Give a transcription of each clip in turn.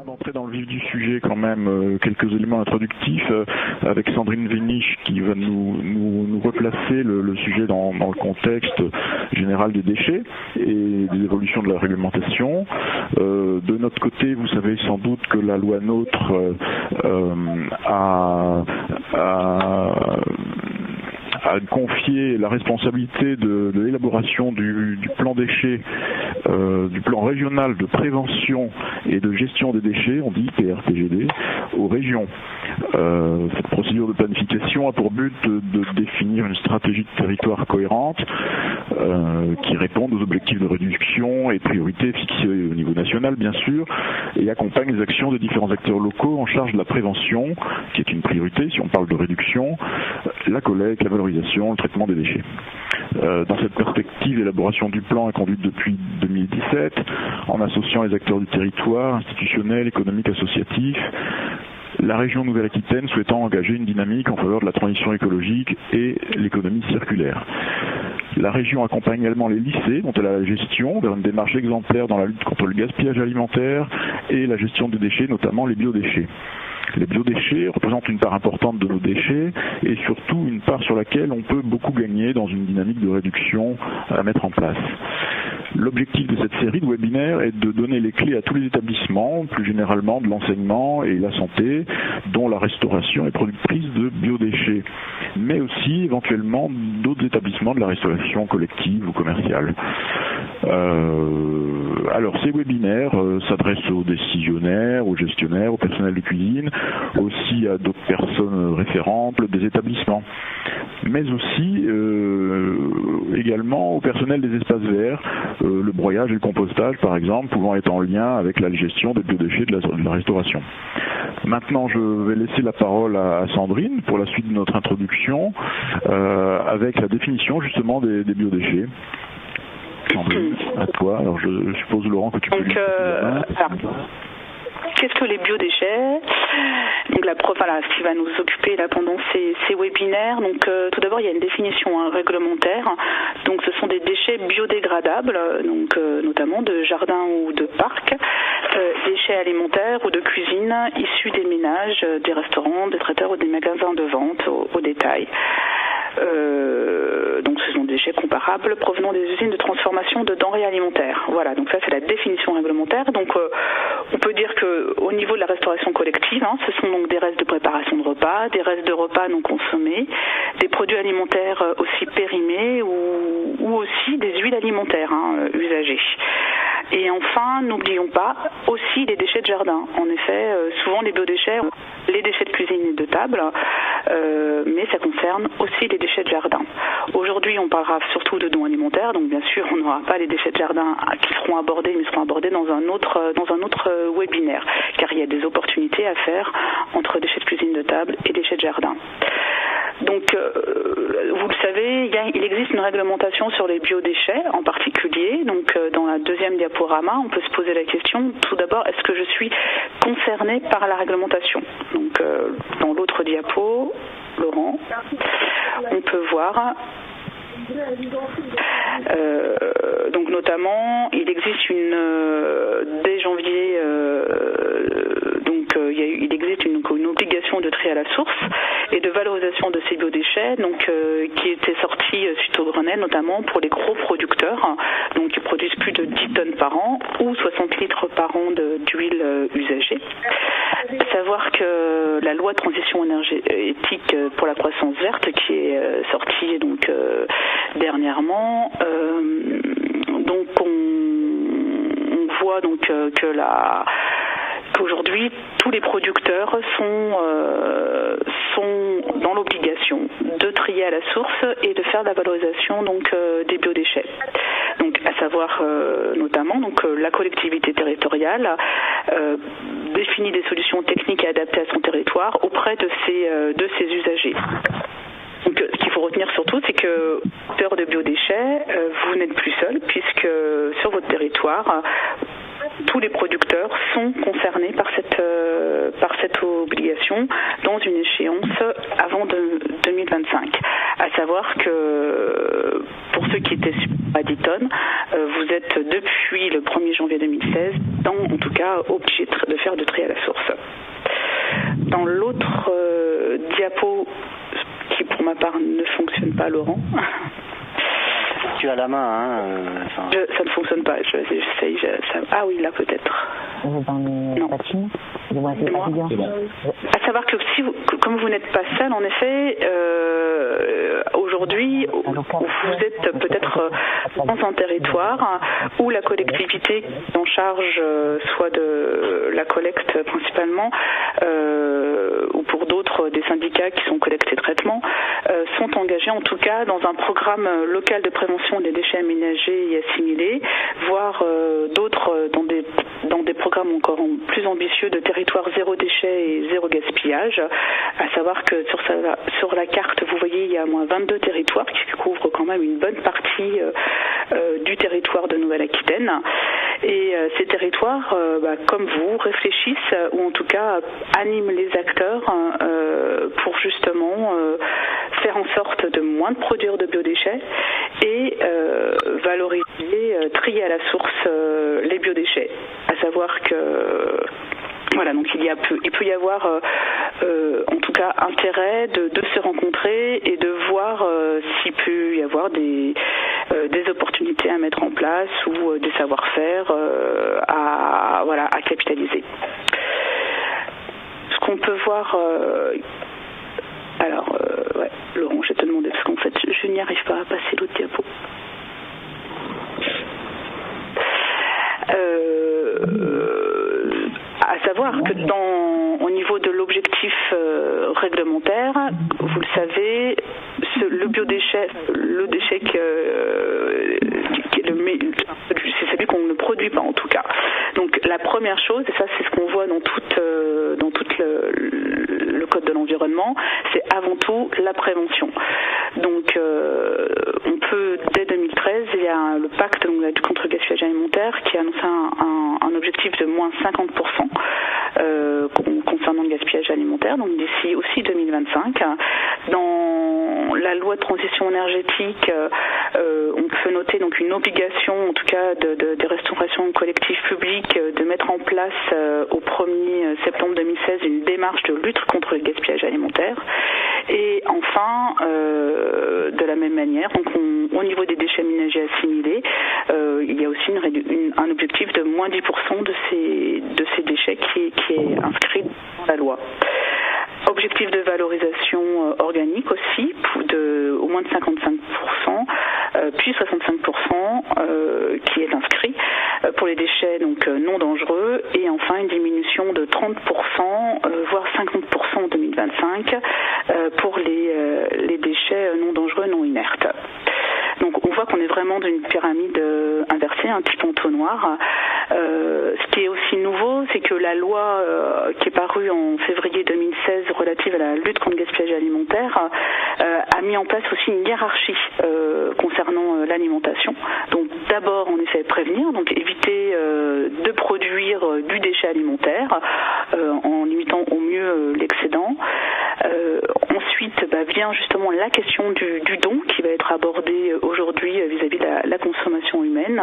d'entrer dans le vif du sujet quand même, quelques éléments introductifs avec Sandrine Véniche qui va nous replacer le sujet dans le contexte général des déchets et des évolutions de la réglementation. De notre côté, vous savez sans doute que la loi NOTRe a confié la responsabilité de l'élaboration du plan déchets, du plan régional de prévention et de gestion des déchets, on dit PRTGD, aux régions. Cette procédure de planification a pour but de définir une stratégie de territoire cohérente qui réponde aux objectifs de réduction et priorités fixés au niveau national, bien sûr, et accompagne les actions des différents acteurs locaux en charge de la prévention, qui est une priorité si on parle de réduction, la collecte, la valorisation, le traitement des déchets. Dans cette perspective, l'élaboration du plan est conduite depuis 2017 en associant les acteurs du territoire, institutionnels, économiques, associatifs, la région Nouvelle-Aquitaine souhaitant engager une dynamique en faveur de la transition écologique et l'économie circulaire. La région accompagne également les lycées, dont elle a la gestion, vers une démarche exemplaire dans la lutte contre le gaspillage alimentaire et la gestion des déchets, notamment les biodéchets. Les biodéchets représentent une part importante de nos déchets et surtout une part sur laquelle on peut beaucoup gagner dans une dynamique de réduction à mettre en place. L'objectif de cette série de webinaires est de donner les clés à tous les établissements, plus généralement de l'enseignement et la santé, dont la restauration est productrice de biodéchets, mais aussi éventuellement d'autres établissements de la restauration collective ou commerciale. Alors ces webinaires s'adressent aux décisionnaires, aux gestionnaires, au personnel de cuisine, aussi à d'autres personnes référentes des établissements, mais aussi également au personnel des espaces verts, le broyage et le compostage par exemple, pouvant être en lien avec la gestion des biodéchets de la restauration. Maintenant, je vais laisser la parole à Sandrine pour la suite de notre introduction, avec la définition justement des biodéchets. Sandrine, à toi. Alors je suppose, Laurent, que tu peux... Qu'est-ce que les biodéchets? Donc ce qui va nous occuper là pendant ces webinaires. Donc tout d'abord, il y a une définition réglementaire. Donc ce sont des déchets biodégradables, donc notamment de jardins ou de parcs, déchets alimentaires ou de cuisine issus des ménages, des restaurants, des traiteurs ou des magasins de vente au détail. Donc ce sont des déchets comparables provenant des usines de transformation de denrées alimentaires. Voilà, donc ça c'est la définition réglementaire. Donc on peut dire que au niveau de la restauration collective, ce sont donc des restes de préparation de repas, des restes de repas non consommés, des produits alimentaires aussi périmés ou aussi des huiles alimentaires usagées. Et enfin, n'oublions pas aussi les déchets de jardin. En effet, souvent les biodéchets, les déchets de cuisine et de table, mais ça concerne aussi les déchets de jardin. Aujourd'hui, on parlera surtout de dons alimentaires, donc bien sûr, on n'aura pas les déchets de jardin qui seront abordés, mais seront abordés dans un autre webinaire, car il y a des opportunités à faire entre déchets de cuisine de table et déchets de jardin. Donc, vous le savez, il existe une réglementation sur les biodéchets en particulier. Donc, dans la deuxième diaporama, on peut se poser la question, tout d'abord, est-ce que je suis concernée par la réglementation? Donc, dans l'autre diapo, Laurent, on peut voir... donc notamment, il existe dès janvier, il existe une obligation de tri à la source et de valorisation de ces biodéchets, donc qui était sortie suite au Grenelle, notamment pour les gros producteurs, donc qui produisent plus de 10 tonnes par an ou 60 litres par an d'huile usagée. À savoir que la loi de transition énergétique pour la croissance verte, qui est sortie donc dernièrement, donc on voit donc qu'aujourd'hui tous les producteurs sont dans l'obligation de trier à la source et de faire de la valorisation donc des biodéchets. Donc à savoir notamment donc la collectivité territoriale définit des solutions techniques et adaptées à son territoire auprès de ses usagers. Donc, ce qu'il faut retenir surtout, c'est que, auteur de biodéchets, vous n'êtes plus seul, puisque sur votre territoire, tous les producteurs sont concernés par cette obligation dans une échéance avant 2025. À savoir que pour ceux qui étaient à 10 tonnes, vous êtes depuis le 1er janvier 2016, en tout cas, obligé de faire du tri à la source. Dans l'autre diapo, qui pour ma part ne fonctionne pas, Laurent. Tu as la main, hein ça ne fonctionne pas, j'essaye. Ah oui, là peut-être. Non. À savoir que comme vous n'êtes pas seul, en effet, aujourd'hui, vous êtes peut-être dans un territoire où la collectivité en charge soit de la collecte principalement, ou pour d'autres des syndicats qui sont collecte et traitement, sont engagés en tout cas dans un programme local de prévention des déchets ménagers et assimilés, voire d'autres dans des programmes encore plus ambitieux de territoire zéro déchet et zéro gaspillage. À savoir que sur la carte, vous voyez, il y a au moins 22 territoires qui couvrent quand même une bonne partie du territoire de Nouvelle-Aquitaine. Et ces territoires, comme vous, réfléchissent ou en tout cas animent les acteurs pour justement faire en sorte de moins de produire de biodéchets et valoriser, trier à la source les biodéchets. À savoir que voilà, donc il peut y avoir en tout cas intérêt de se rencontrer et de voir s'il peut y avoir des opportunités à mettre en place ou des savoir-faire à capitaliser. Ce qu'on peut voir Laurent, je vais te demander parce qu'en fait je n'y arrive pas à passer l'autre diapo. À savoir que au niveau de l'objectif réglementaire, vous le savez, le biodéchet, le déchet c'est celui qu'on ne produit pas en tout cas. Donc la première chose, et ça c'est ce qu'on voit dans tout le code de l'environnement, c'est avant tout la prévention. Donc on peut, dès 2013, il y a le pacte de la lutte contre le gaspillage alimentaire qui annonce un objectif de moins 50% concernant le gaspillage alimentaire, donc d'ici aussi 2025. Dans la loi de transition énergétique, on peut noter donc une obligation, en tout cas des restaurations collectives publiques, de mettre en place au 1er septembre 2016 une démarche de lutte contre le gaspillage alimentaire. Et enfin, de la même manière, donc au niveau des déchets ménagers assimilés, il y a aussi un objectif de moins 10% de ces déchets qui est inscrit dans la loi. Objectif de valorisation organique aussi, au moins de 55%, puis 65% qui est inscrit pour les déchets donc non dangereux, et enfin une diminution de 30%, voire 50% en 2025 pour les déchets non dangereux, non inertes. Donc on voit qu'on est vraiment dans une pyramide inversée, un type entonnoir. Ce qui est aussi nouveau, c'est que la loi qui est parue en février 2016 relative à la lutte contre le gaspillage alimentaire a mis en place aussi une hiérarchie concernant l'alimentation. Donc d'abord en effet prévenir, donc éviter de produire du déchet alimentaire en limitant au mieux l'excédent. Ensuite vient justement la question du don qui va être abordée aujourd'hui vis-à-vis de la consommation humaine,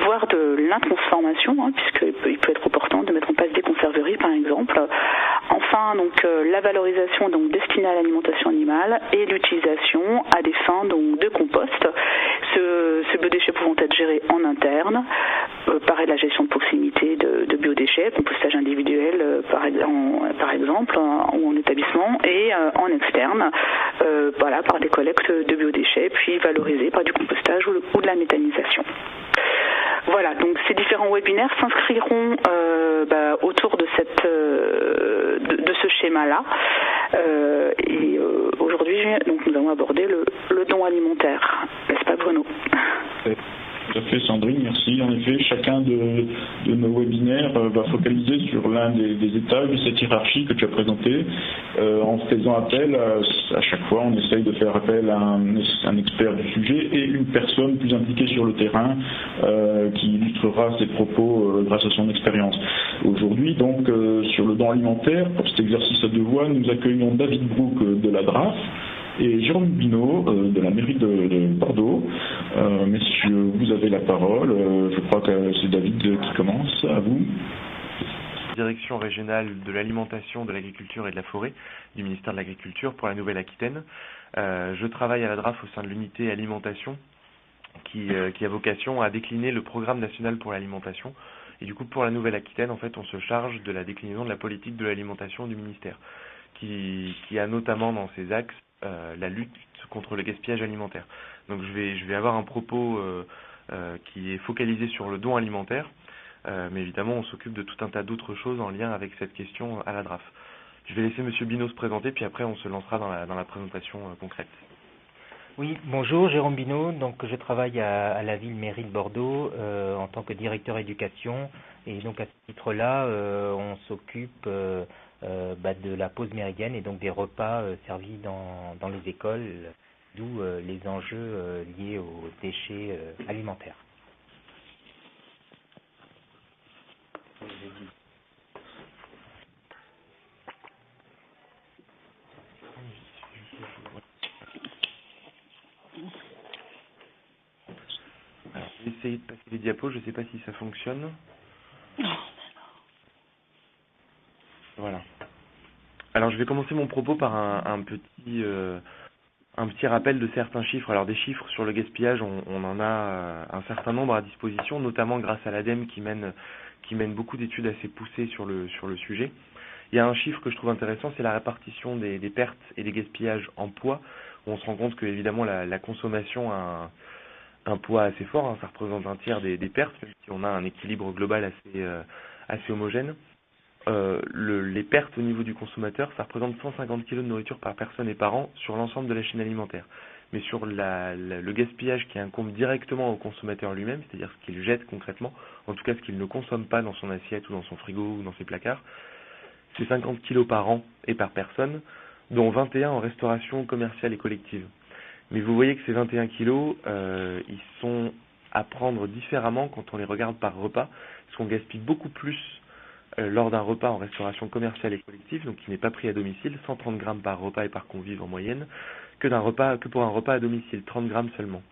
voire de l'intransformation, puisqu'il peut être opportun de mettre en place des conserveries par exemple. Enfin donc la valorisation donc destinée à l'alimentation animale et l'utilisation à des fins donc de compost. Ce biodéchet pouvant être géré en interne, par la gestion de proximité de biodéchets, compostage individuel par exemple, ou en établissement, et en externe, par des collectes de biodéchets, puis valorisés par du compostage ou de la méthanisation. Voilà, donc ces différents webinaires s'inscriront autour de ce schéma-là. Et aujourd'hui, donc nous allons aborder le don alimentaire, n'est-ce pas Bruno ? Tout à fait Sandrine, merci. En effet, chacun de nos webinaires va focaliser sur l'un des étages de cette hiérarchie que tu as présentée. En faisant appel, à chaque fois, on essaye de faire appel à un expert du sujet et une personne plus impliquée sur le terrain qui illustrera ses propos grâce à son expérience. Aujourd'hui, donc, sur le don alimentaire, pour cet exercice à deux voix, nous accueillons David Brook de la DRAF. et Jérôme Binot de la mairie de Bordeaux. Messieurs, vous avez la parole. Je crois que c'est David qui commence. À vous. Direction régionale de l'alimentation, de l'agriculture et de la forêt du ministère de l'Agriculture pour la Nouvelle-Aquitaine. Je travaille à la DRAF au sein de l'unité alimentation qui a vocation à décliner le programme national pour l'alimentation. Et du coup, pour la Nouvelle-Aquitaine, en fait, on se charge de la déclinaison de la politique de l'alimentation du ministère, qui a notamment dans ses axes la lutte contre le gaspillage alimentaire. Donc je vais avoir un propos qui est focalisé sur le don alimentaire, mais évidemment on s'occupe de tout un tas d'autres choses en lien avec cette question à la DRAF. Je vais laisser Monsieur Binot se présenter, puis après on se lancera dans la présentation concrète. Oui, bonjour, Jérôme Binot. Donc, je travaille à la ville-mairie de Bordeaux en tant que directeur éducation. Et donc, à ce titre-là, on s'occupe de la pause méridienne et donc des repas servis dans les écoles, d'où les enjeux liés aux déchets alimentaires. Alors, je vais essayer de passer les diapos, je ne sais pas si ça fonctionne. Voilà. Alors je vais commencer mon propos par un petit rappel de certains chiffres. Alors des chiffres sur le gaspillage, on en a un certain nombre à disposition, notamment grâce à l'ADEME qui mène beaucoup d'études assez poussées sur le sujet. Il y a un chiffre que je trouve intéressant, c'est la répartition des pertes et des gaspillages en poids, où on se rend compte que évidemment la consommation a un poids assez fort, hein, ça représente un tiers des pertes, même si on a un équilibre global assez homogène. Les pertes au niveau du consommateur, ça représente 150 kg de nourriture par personne et par an sur l'ensemble de la chaîne alimentaire. Mais sur le gaspillage qui incombe directement au consommateur lui-même, c'est-à-dire ce qu'il jette concrètement, en tout cas ce qu'il ne consomme pas dans son assiette ou dans son frigo ou dans ses placards, c'est 50 kg par an et par personne, dont 21 en restauration commerciale et collective. Mais vous voyez que ces 21 kilos, ils sont à prendre différemment quand on les regarde par repas, parce qu'on gaspille beaucoup plus lors d'un repas en restauration commerciale et collective, donc qui n'est pas pris à domicile, 130 grammes par repas et par convive en moyenne, que pour un repas à domicile, 30 grammes seulement.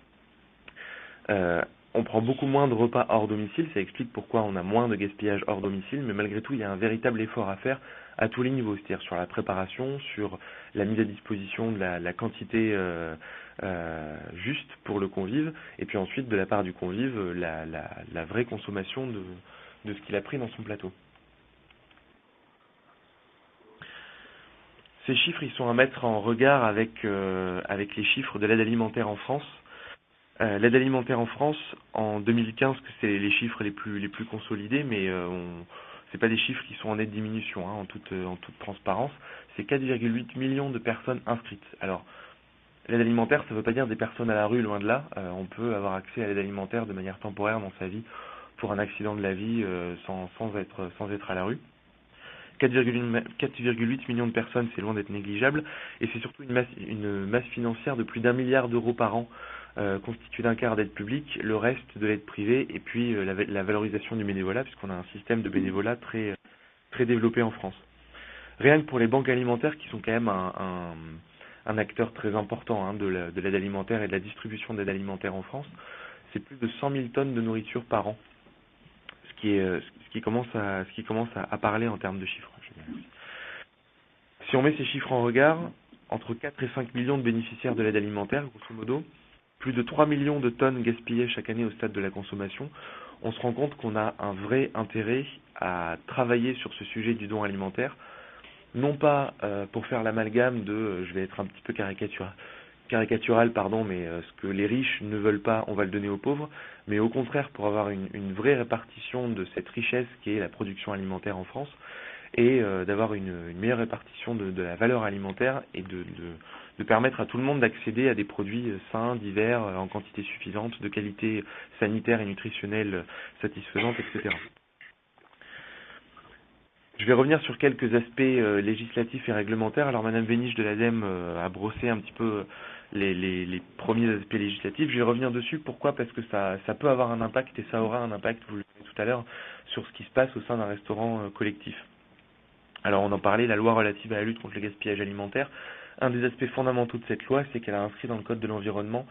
On prend beaucoup moins de repas hors domicile, ça explique pourquoi on a moins de gaspillage hors domicile, mais malgré tout, il y a un véritable effort à faire à tous les niveaux, c'est-à-dire sur la préparation, sur la mise à disposition de la quantité juste pour le convive, et puis ensuite, de la part du convive, la vraie consommation de ce qu'il a pris dans son plateau. Ces chiffres, ils sont à mettre en regard avec les chiffres de l'aide alimentaire en France. L'aide alimentaire en France, en 2015, que c'est les chiffres les plus consolidés, mais c'est pas des chiffres qui sont en nette diminution, hein, en toute transparence. C'est 4,8 millions de personnes inscrites. Alors, l'aide alimentaire, ça ne veut pas dire des personnes à la rue, loin de là. On peut avoir accès à l'aide alimentaire de manière temporaire dans sa vie pour un accident de la vie sans être à la rue. 4,8 millions de personnes, c'est loin d'être négligeable, et c'est surtout une masse financière de plus d'1 milliard d'euros par an, constituée d'un quart d'aide publique, le reste de l'aide privée, et puis la valorisation du bénévolat, puisqu'on a un système de bénévolat très développé en France. Rien que pour les banques alimentaires, qui sont quand même un acteur très important hein, de l'aide alimentaire et de la distribution d'aide alimentaire en France, c'est plus de 100 000 tonnes de nourriture par an, ce qui commence à parler en termes de chiffres. Si on met ces chiffres en regard, entre 4 et 5 millions de bénéficiaires de l'aide alimentaire, grosso modo, plus de 3 millions de tonnes gaspillées chaque année au stade de la consommation, on se rend compte qu'on a un vrai intérêt à travailler sur ce sujet du don alimentaire, non pas pour faire l'amalgame de, je vais être un petit peu caricatural, mais ce que les riches ne veulent pas, on va le donner aux pauvres, mais au contraire pour avoir une vraie répartition de cette richesse qui est la production alimentaire en France, et d'avoir une meilleure répartition de la valeur alimentaire et de permettre à tout le monde d'accéder à des produits sains, divers, en quantité suffisante, de qualité sanitaire et nutritionnelle satisfaisante, etc. Je vais revenir sur quelques aspects législatifs et réglementaires. Alors Madame Véniche de l'ADEME a brossé un petit peu les premiers aspects législatifs. Je vais revenir dessus. Pourquoi ? Parce que ça peut avoir un impact, et ça aura un impact, vous le verrez tout à l'heure, sur ce qui se passe au sein d'un restaurant collectif. Alors on en parlait, la loi relative à la lutte contre le gaspillage alimentaire Un des aspects fondamentaux de cette loi, c'est qu'elle a inscrit dans le Code de l'environnement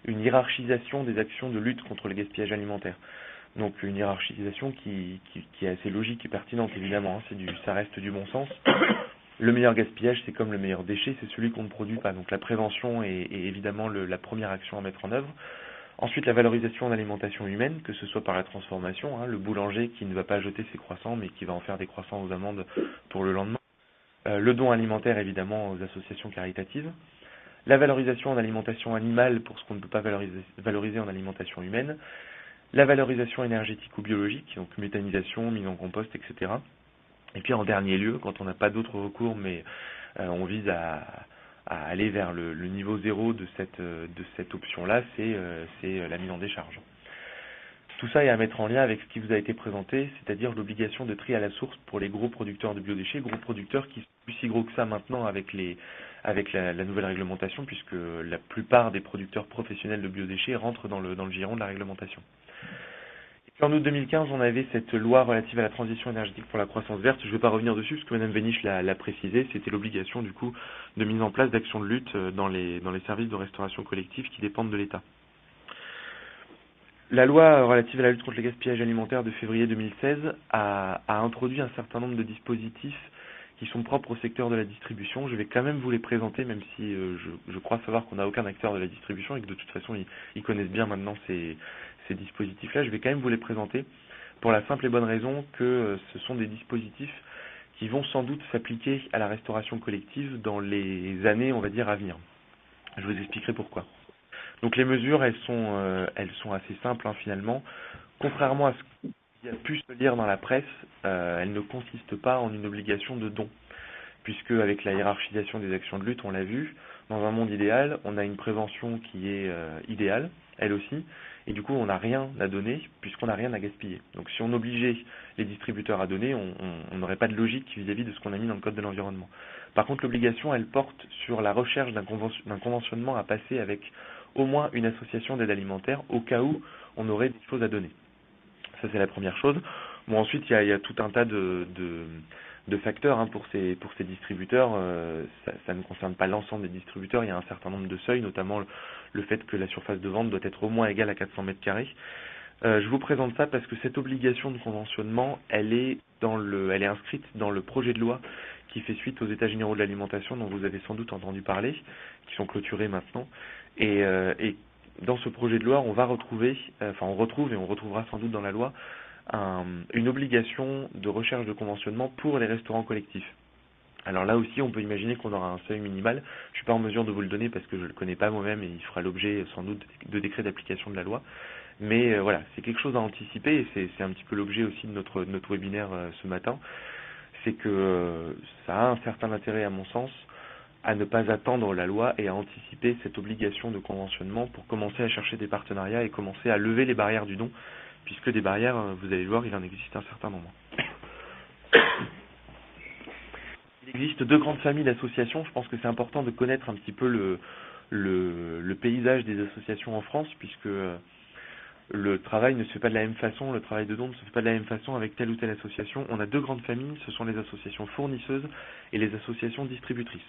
une hiérarchisation des actions de lutte contre le gaspillage alimentaire. Donc une hiérarchisation qui est assez logique et pertinente, évidemment, hein, ça reste du bon sens. Le meilleur gaspillage, c'est comme le meilleur déchet, c'est celui qu'on ne produit pas. Donc la prévention est évidemment la première action à mettre en œuvre. Ensuite, la valorisation de l'alimentation humaine, que ce soit par la transformation, hein, le boulanger qui ne va pas jeter ses croissants, mais qui va en faire des croissants aux amandes pour le lendemain. Le don alimentaire, évidemment, aux associations caritatives. La valorisation en alimentation animale pour ce qu'on ne peut pas valoriser en alimentation humaine. La valorisation énergétique ou biologique, donc méthanisation, mise en compost, etc. Et puis en dernier lieu, quand on n'a pas d'autre recours, mais on vise à aller vers le niveau zéro de cette option-là, c'est la mise en décharge. Tout ça est à mettre en lien avec ce qui vous a été présenté, c'est-à-dire l'obligation de tri à la source pour les gros producteurs de biodéchets, gros producteurs qui sont plus si gros que ça maintenant avec la nouvelle réglementation, puisque la plupart des producteurs professionnels de biodéchets rentrent dans le giron de la réglementation. Et puis en août 2015, on avait cette loi relative à la transition énergétique pour la croissance verte. Je ne vais pas revenir dessus, parce que Mme Véniche l'a précisé, c'était l'obligation du coup de mise en place d'actions de lutte dans les services de restauration collective qui dépendent de l'État. La loi relative à la lutte contre le gaspillage alimentaire de février 2016 a introduit un certain nombre de dispositifs qui sont propres au secteur de la distribution. Je vais quand même vous les présenter, même si je crois savoir qu'on n'a aucun acteur de la distribution et que de toute façon ils connaissent bien maintenant ces dispositifs-là. Je vais quand même vous les présenter pour la simple et bonne raison que ce sont des dispositifs qui vont sans doute s'appliquer à la restauration collective dans les années, on va dire, à venir. Je vous expliquerai pourquoi. Donc les mesures, elles sont assez simples finalement. Contrairement à ce qui a pu se lire dans la presse, elles ne consistent pas en une obligation de don. Puisque avec la hiérarchisation des actions de lutte, on l'a vu, dans un monde idéal, on a une prévention qui est idéale, elle aussi, et du coup on n'a rien à donner puisqu'on n'a rien à gaspiller. Donc si on obligeait les distributeurs à donner, on n'aurait pas de logique vis-à-vis de ce qu'on a mis dans le Code de l'environnement. Par contre, l'obligation, elle porte sur la recherche d'un conventionnement à passer avec au moins une association d'aide alimentaire au cas où on aurait des choses à donner. Ça, c'est la première chose. Bon, ensuite, il y a tout un tas de facteurs pour ces distributeurs. Ça ne concerne pas l'ensemble des distributeurs. Il y a un certain nombre de seuils, notamment le fait que la surface de vente doit être au moins égale à 400 mètres carrés. Je vous présente ça parce que cette obligation de conventionnement, elle est inscrite dans le projet de loi qui fait suite aux États généraux de l'alimentation dont vous avez sans doute entendu parler, qui sont clôturés maintenant. Et dans ce projet de loi, on retrouve et on retrouvera sans doute dans la loi une obligation de recherche de conventionnement pour les restaurants collectifs. Alors là aussi, on peut imaginer qu'on aura un seuil minimal. Je ne suis pas en mesure de vous le donner parce que je ne le connais pas moi-même et il fera l'objet sans doute de décrets d'application de la loi. Mais voilà, c'est quelque chose à anticiper et c'est un petit peu l'objet aussi de notre webinaire ce matin. C'est que ça a un certain intérêt, à mon sens, à ne pas attendre la loi et à anticiper cette obligation de conventionnement pour commencer à chercher des partenariats et commencer à lever les barrières du don, puisque des barrières, vous allez le voir, il en existe un certain nombre. Il existe deux grandes familles d'associations. Je pense que c'est important de connaître un petit peu le paysage des associations en France, puisque le travail ne se fait pas de la même façon, le travail de don ne se fait pas de la même façon avec telle ou telle association. On a deux grandes familles, ce sont les associations fournisseuses et les associations distributrices.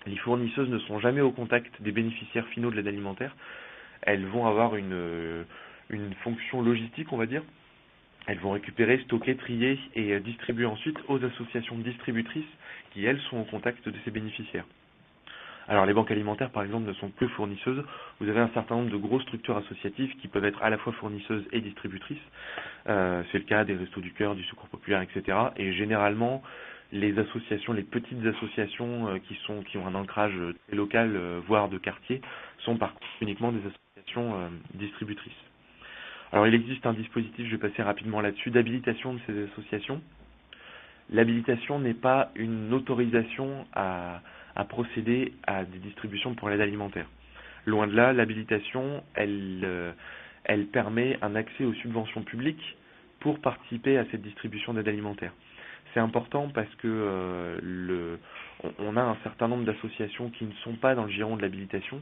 Les fournisseuses ne sont jamais au contact des bénéficiaires finaux de l'aide alimentaire. Elles vont avoir une fonction logistique, on va dire. Elles vont récupérer, stocker, trier et distribuer ensuite aux associations distributrices qui, elles, sont au contact de ces bénéficiaires. Alors les banques alimentaires, par exemple, ne sont que fournisseuses. Vous avez un certain nombre de grosses structures associatives qui peuvent être à la fois fournisseuses et distributrices. C'est le cas des Restos du Cœur, du Secours Populaire, etc. Et généralement, les associations, les petites associations qui ont un ancrage très local, voire de quartier, sont par contre uniquement des associations distributrices. Alors il existe un dispositif, je vais passer rapidement là-dessus, d'habilitation de ces associations. L'habilitation n'est pas une autorisation à procéder à des distributions pour l'aide alimentaire. Loin de là, l'habilitation, elle permet un accès aux subventions publiques pour participer à cette distribution d'aide alimentaire. C'est important parce que on a un certain nombre d'associations qui ne sont pas dans le giron de l'habilitation,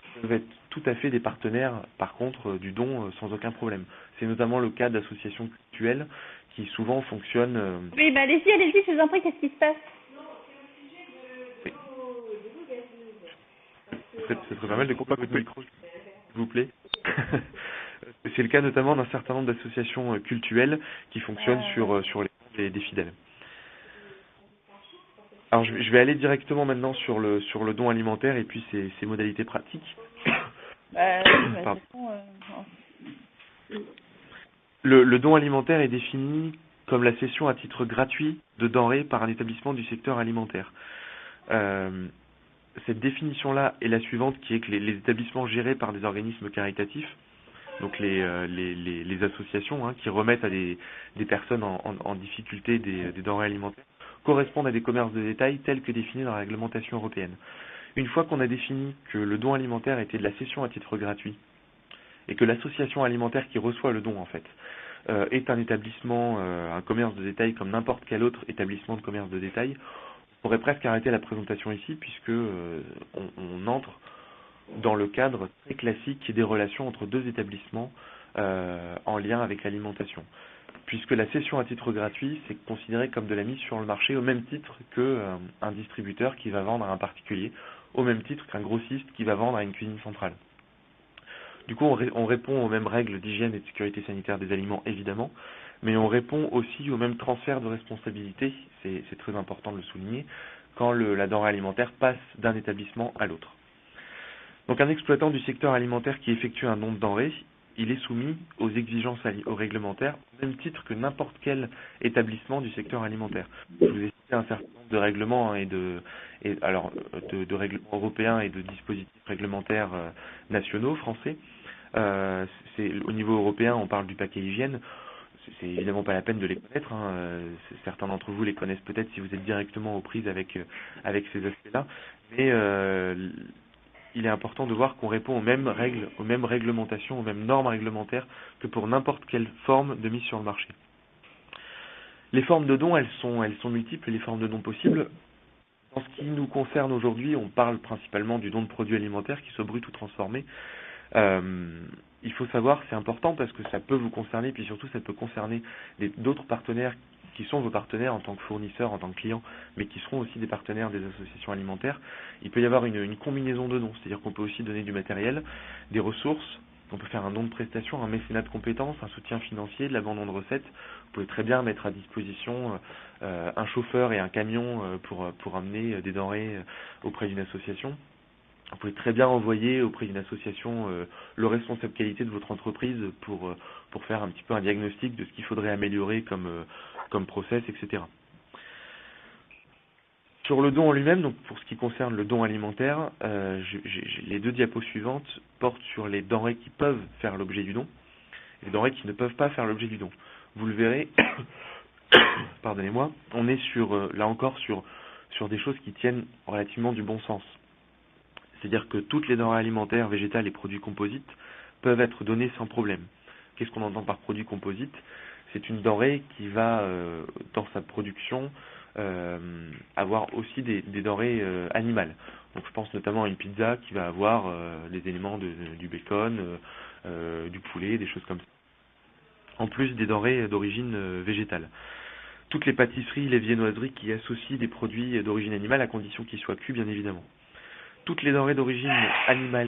qui peuvent être tout à fait des partenaires, par contre, du don sans aucun problème. C'est notamment le cas d'associations cultuelles qui souvent fonctionnent... Oui, allez-y, je vous en prie, qu'est-ce qui se passe? serait pas mal de couper votre micro, s'il vous plaît. C'est le cas notamment d'un certain nombre d'associations cultuelles qui fonctionnent sur les des fidèles. Alors je vais aller directement maintenant sur le don alimentaire et puis ses modalités pratiques. Le don alimentaire est défini comme la cession à titre gratuit de denrées par un établissement du secteur alimentaire. Cette définition-là est la suivante, qui est que les établissements gérés par des organismes caritatifs, donc les associations qui remettent à des personnes en difficulté des denrées alimentaires, correspondent à des commerces de détail tels que définis dans la réglementation européenne. Une fois qu'on a défini que le don alimentaire était de la cession à titre gratuit, et que l'association alimentaire qui reçoit le don, en fait, est un établissement, un commerce de détail comme n'importe quel autre établissement de commerce de détail, on pourrait presque arrêter la présentation ici, puisque on entre dans le cadre très classique des relations entre deux établissements en lien avec l'alimentation. Puisque la cession à titre gratuit, c'est considéré comme de la mise sur le marché au même titre qu'un distributeur qui va vendre à un particulier, au même titre qu'un grossiste qui va vendre à une cuisine centrale. Du coup, on répond aux mêmes règles d'hygiène et de sécurité sanitaire des aliments, évidemment, mais on répond aussi au même transfert de responsabilité, c'est très important de le souligner, quand la denrée alimentaire passe d'un établissement à l'autre. Donc un exploitant du secteur alimentaire qui effectue un don de denrée, il est soumis aux exigences réglementaires, au même titre que n'importe quel établissement du secteur alimentaire. Je vous ai cité un certain nombre de règlements de règlements européens et de dispositifs réglementaires nationaux français. Au niveau européen, on parle du paquet hygiène. C'est évidemment pas la peine de les connaître. Certains d'entre vous les connaissent peut-être si vous êtes directement aux prises avec ces aspects-là. Mais il est important de voir qu'on répond aux mêmes règles, aux mêmes réglementations, aux mêmes normes réglementaires que pour n'importe quelle forme de mise sur le marché. Les formes de dons, elles sont multiples, les formes de dons possibles. En ce qui nous concerne aujourd'hui, on parle principalement du don de produits alimentaires, qu'ils soient bruts ou transformés. Il faut savoir, c'est important parce que ça peut vous concerner, puis surtout ça peut concerner d'autres partenaires qui sont vos partenaires en tant que fournisseurs, en tant que clients, mais qui seront aussi des partenaires des associations alimentaires. Il peut y avoir une combinaison de dons, c'est-à-dire qu'on peut aussi donner du matériel, des ressources, on peut faire un don de prestation, un mécénat de compétences, un soutien financier, de l'abandon de recettes. Vous pouvez très bien mettre à disposition un chauffeur et un camion pour amener des denrées auprès d'une association. Vous pouvez très bien envoyer auprès d'une association le responsable qualité de votre entreprise pour faire un petit peu un diagnostic de ce qu'il faudrait améliorer comme process, etc. Sur le don en lui-même, donc pour ce qui concerne le don alimentaire, les deux diapos suivantes portent sur les denrées qui peuvent faire l'objet du don et les denrées qui ne peuvent pas faire l'objet du don. Vous le verrez, pardonnez-moi, on est là encore sur des choses qui tiennent relativement du bon sens. C'est-à-dire que toutes les denrées alimentaires, végétales et produits composites peuvent être donnés sans problème. Qu'est-ce qu'on entend par produit composite ? C'est une denrée qui va, dans sa production, avoir aussi des denrées animales. Donc je pense notamment à une pizza qui va avoir les éléments du bacon, du poulet, des choses comme ça. En plus des denrées d'origine végétale. Toutes les pâtisseries, les viennoiseries qui associent des produits d'origine animale à condition qu'ils soient cuits, bien évidemment. Toutes les denrées d'origine animale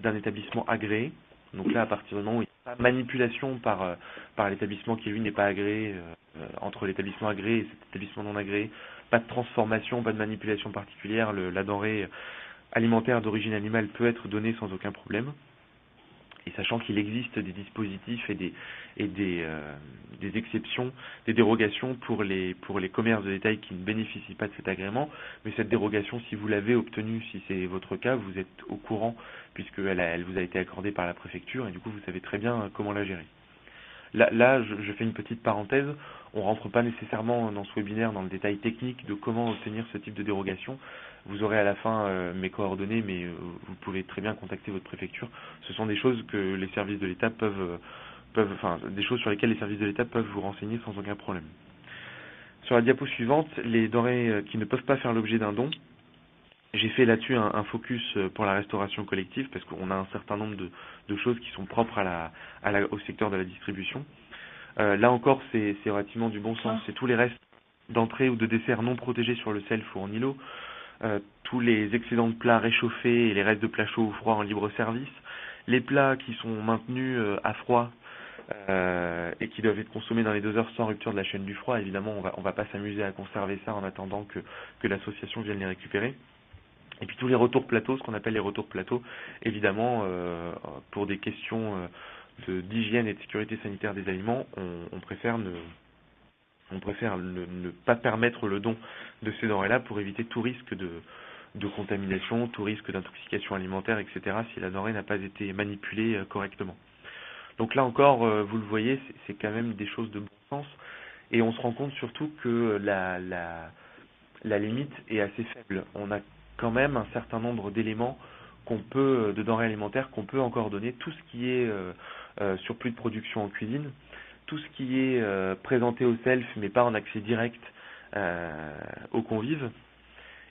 d'un établissement agréé. Donc là, à partir du moment où il n'y a pas de manipulation par l'établissement qui, lui, n'est pas agréé, entre l'établissement agréé et cet établissement non agréé, pas de transformation, pas de manipulation particulière, la denrée alimentaire d'origine animale peut être donnée sans aucun problème. Et sachant qu'il existe des dispositifs et des exceptions, des dérogations pour les commerces de détail qui ne bénéficient pas de cet agrément, mais cette dérogation, si vous l'avez obtenue, si c'est votre cas, vous êtes au courant puisqu'elle vous a été accordée par la préfecture et du coup vous savez très bien comment la gérer. Là, je fais une petite parenthèse, on ne rentre pas nécessairement dans ce webinaire dans le détail technique de comment obtenir ce type de dérogation. Vous aurez à la fin mes coordonnées, mais vous pouvez très bien contacter votre préfecture. Ce sont des choses que les services de l'État des choses sur lesquelles les services de l'État peuvent vous renseigner sans aucun problème. Sur la diapo suivante, les denrées qui ne peuvent pas faire l'objet d'un don. J'ai fait là-dessus un focus pour la restauration collective parce qu'on a un certain nombre de choses qui sont propres au secteur de la distribution. Là encore, c'est relativement du bon sens. C'est tous les restes d'entrée ou de dessert non protégés sur le self ou en îlot. tous les excédents de plats réchauffés et les restes de plats chauds ou froids en libre service, les plats qui sont maintenus à froid et qui doivent être consommés dans les 2 heures sans rupture de la chaîne du froid. Évidemment, on va pas s'amuser à conserver ça en attendant que l'association vienne les récupérer. Et puis tous les retours plateaux, ce qu'on appelle les retours plateaux, évidemment, pour des questions d'hygiène et de sécurité sanitaire des aliments, on préfère ne pas permettre le don de ces denrées-là pour éviter tout risque de contamination, tout risque d'intoxication alimentaire, etc., si la denrée n'a pas été manipulée correctement. Donc là encore, vous le voyez, c'est quand même des choses de bon sens, et on se rend compte surtout que la limite est assez faible. On a quand même un certain nombre d'éléments de denrées alimentaires qu'on peut encore donner, tout ce qui est surplus de production en cuisine, tout ce qui est présenté au self mais pas en accès direct aux convives.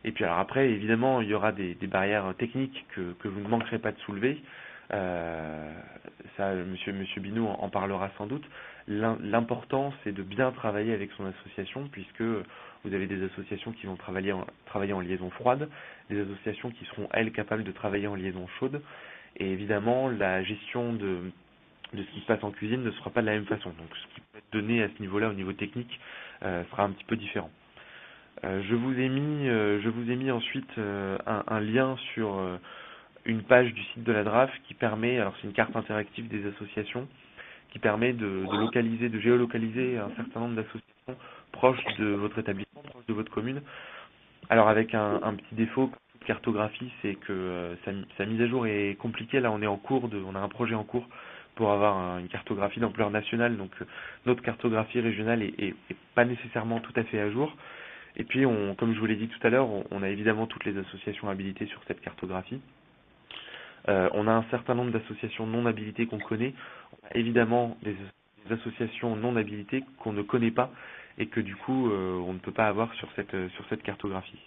Et puis alors après, évidemment, il y aura des barrières techniques que vous ne manquerez pas de soulever. Ça, Monsieur Binot en parlera sans doute. L'important, c'est de bien travailler avec son association, puisque vous avez des associations qui vont travailler en liaison froide, des associations qui seront, elles, capables de travailler en liaison chaude. Et évidemment, la gestion de ce qui se passe en cuisine ne sera pas de la même façon. Donc ce qui peut être donné à ce niveau-là, au niveau technique, sera un petit peu différent. Je vous ai mis ensuite un lien sur une page du site de la DRAF qui permet, alors c'est une carte interactive des associations, qui permet de géolocaliser un certain nombre d'associations proches de votre établissement, proches de votre commune. Alors avec un petit défaut, toute cartographie, c'est que sa mise à jour est compliquée. Là, on a un projet en cours pour avoir une cartographie d'ampleur nationale, donc notre cartographie régionale est pas nécessairement tout à fait à jour. Et puis, comme je vous l'ai dit tout à l'heure, on a évidemment toutes les associations habilitées sur cette cartographie. On a un certain nombre d'associations non habilitées qu'on connaît. On a évidemment des associations non habilitées qu'on ne connaît pas et que du coup, on ne peut pas avoir sur cette cartographie.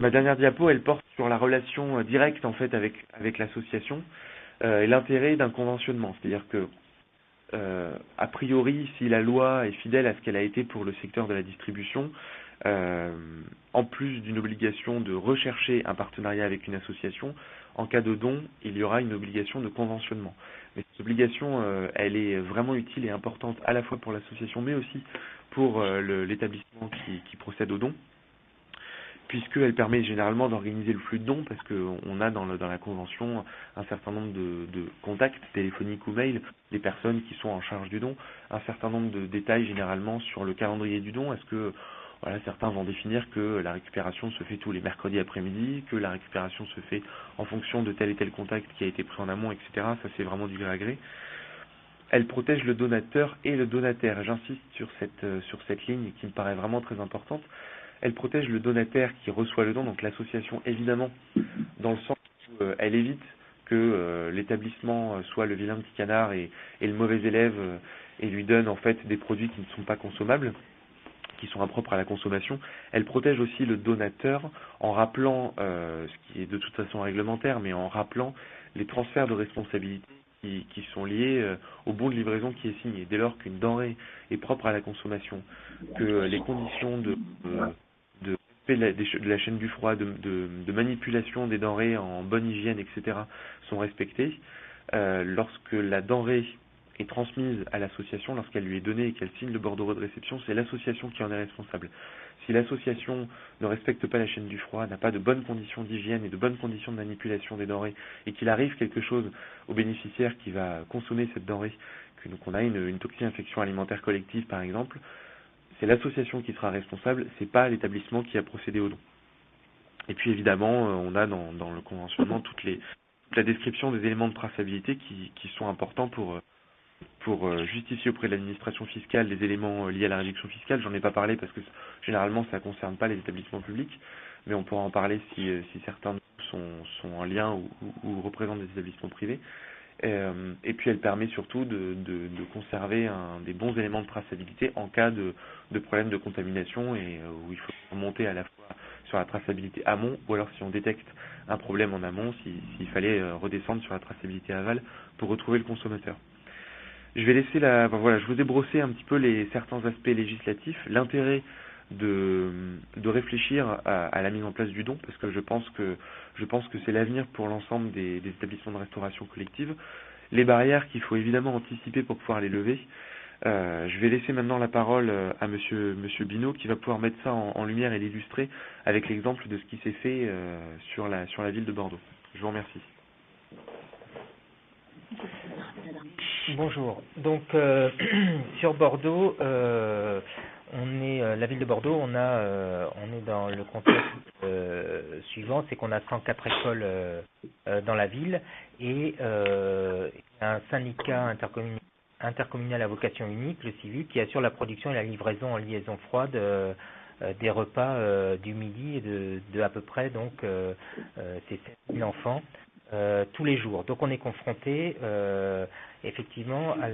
Ma dernière diapo, elle porte sur la relation directe en fait avec l'association et l'intérêt d'un conventionnement. C'est-à-dire que a priori, si la loi est fidèle à ce qu'elle a été pour le secteur de la distribution, en plus d'une obligation de rechercher un partenariat avec une association, en cas de don, il y aura une obligation de conventionnement. Mais cette obligation, elle est vraiment utile et importante à la fois pour l'association, mais aussi pour l'établissement qui procède au don, puisqu'elle permet généralement d'organiser le flux de dons, parce qu'on a dans la convention un certain nombre de contacts téléphoniques ou mails des personnes qui sont en charge du don, un certain nombre de détails généralement sur le calendrier du don. Est-ce que certains vont définir que la récupération se fait tous les mercredis après-midi, que la récupération se fait en fonction de tel et tel contact qui a été pris en amont, etc. Ça, c'est vraiment du gré à gré. Elle protège le donateur et le donataire. J'insiste sur cette ligne qui me paraît vraiment très importante. Elle protège le donataire qui reçoit le don, donc l'association évidemment, dans le sens où elle évite que l'établissement soit le vilain petit canard et le mauvais élève et lui donne en fait des produits qui ne sont pas consommables, qui sont impropres à la consommation. Elle protège aussi le donateur en rappelant, ce qui est de toute façon réglementaire, mais en rappelant les transferts de responsabilité qui sont liés au bon de livraison qui est signé. Dès lors qu'une denrée est propre à la consommation, que les conditions de la chaîne du froid, de manipulation des denrées en bonne hygiène, etc. sont respectées, lorsque la denrée est transmise à l'association, lorsqu'elle lui est donnée et qu'elle signe le bordereau de réception, c'est l'association qui en est responsable. Si l'association ne respecte pas la chaîne du froid, n'a pas de bonnes conditions d'hygiène et de bonnes conditions de manipulation des denrées, et qu'il arrive quelque chose au bénéficiaire qui va consommer cette denrée, qu'on a une toxi-infection alimentaire collective par exemple, c'est l'association qui sera responsable, c'est pas l'établissement qui a procédé au don. Et puis évidemment, on a dans le conventionnement toute la description des éléments de traçabilité qui sont importants pour justifier auprès de l'administration fiscale les éléments liés à la réduction fiscale. J'en ai pas parlé parce que généralement ça ne concerne pas les établissements publics, mais on pourra en parler si certains sont en lien ou représentent des établissements privés. Et puis elle permet surtout de conserver des bons éléments de traçabilité en cas de problème de contamination et où il faut remonter à la fois sur la traçabilité amont ou alors si on détecte un problème en amont, s'il fallait redescendre sur la traçabilité aval pour retrouver le consommateur. Je vais laisser je vous ai brossé un petit peu certains aspects législatifs. L'intérêt de réfléchir à la mise en place du don, parce que je pense que c'est l'avenir pour l'ensemble des établissements de restauration collective. Les barrières qu'il faut évidemment anticiper pour pouvoir les lever. Je vais laisser maintenant la parole à Monsieur Binot, qui va pouvoir mettre ça en lumière et l'illustrer avec l'exemple de ce qui s'est fait sur la ville de Bordeaux. Je vous remercie. Bonjour. Donc sur Bordeaux, la ville de Bordeaux, on est dans le contexte suivant, c'est qu'on a 104 écoles dans la ville et un syndicat intercommunal à vocation unique, le CIVU, qui assure la production et la livraison en liaison froide des repas du midi et de à peu près donc ces 7000 enfants tous les jours. Donc on est confronté effectivement à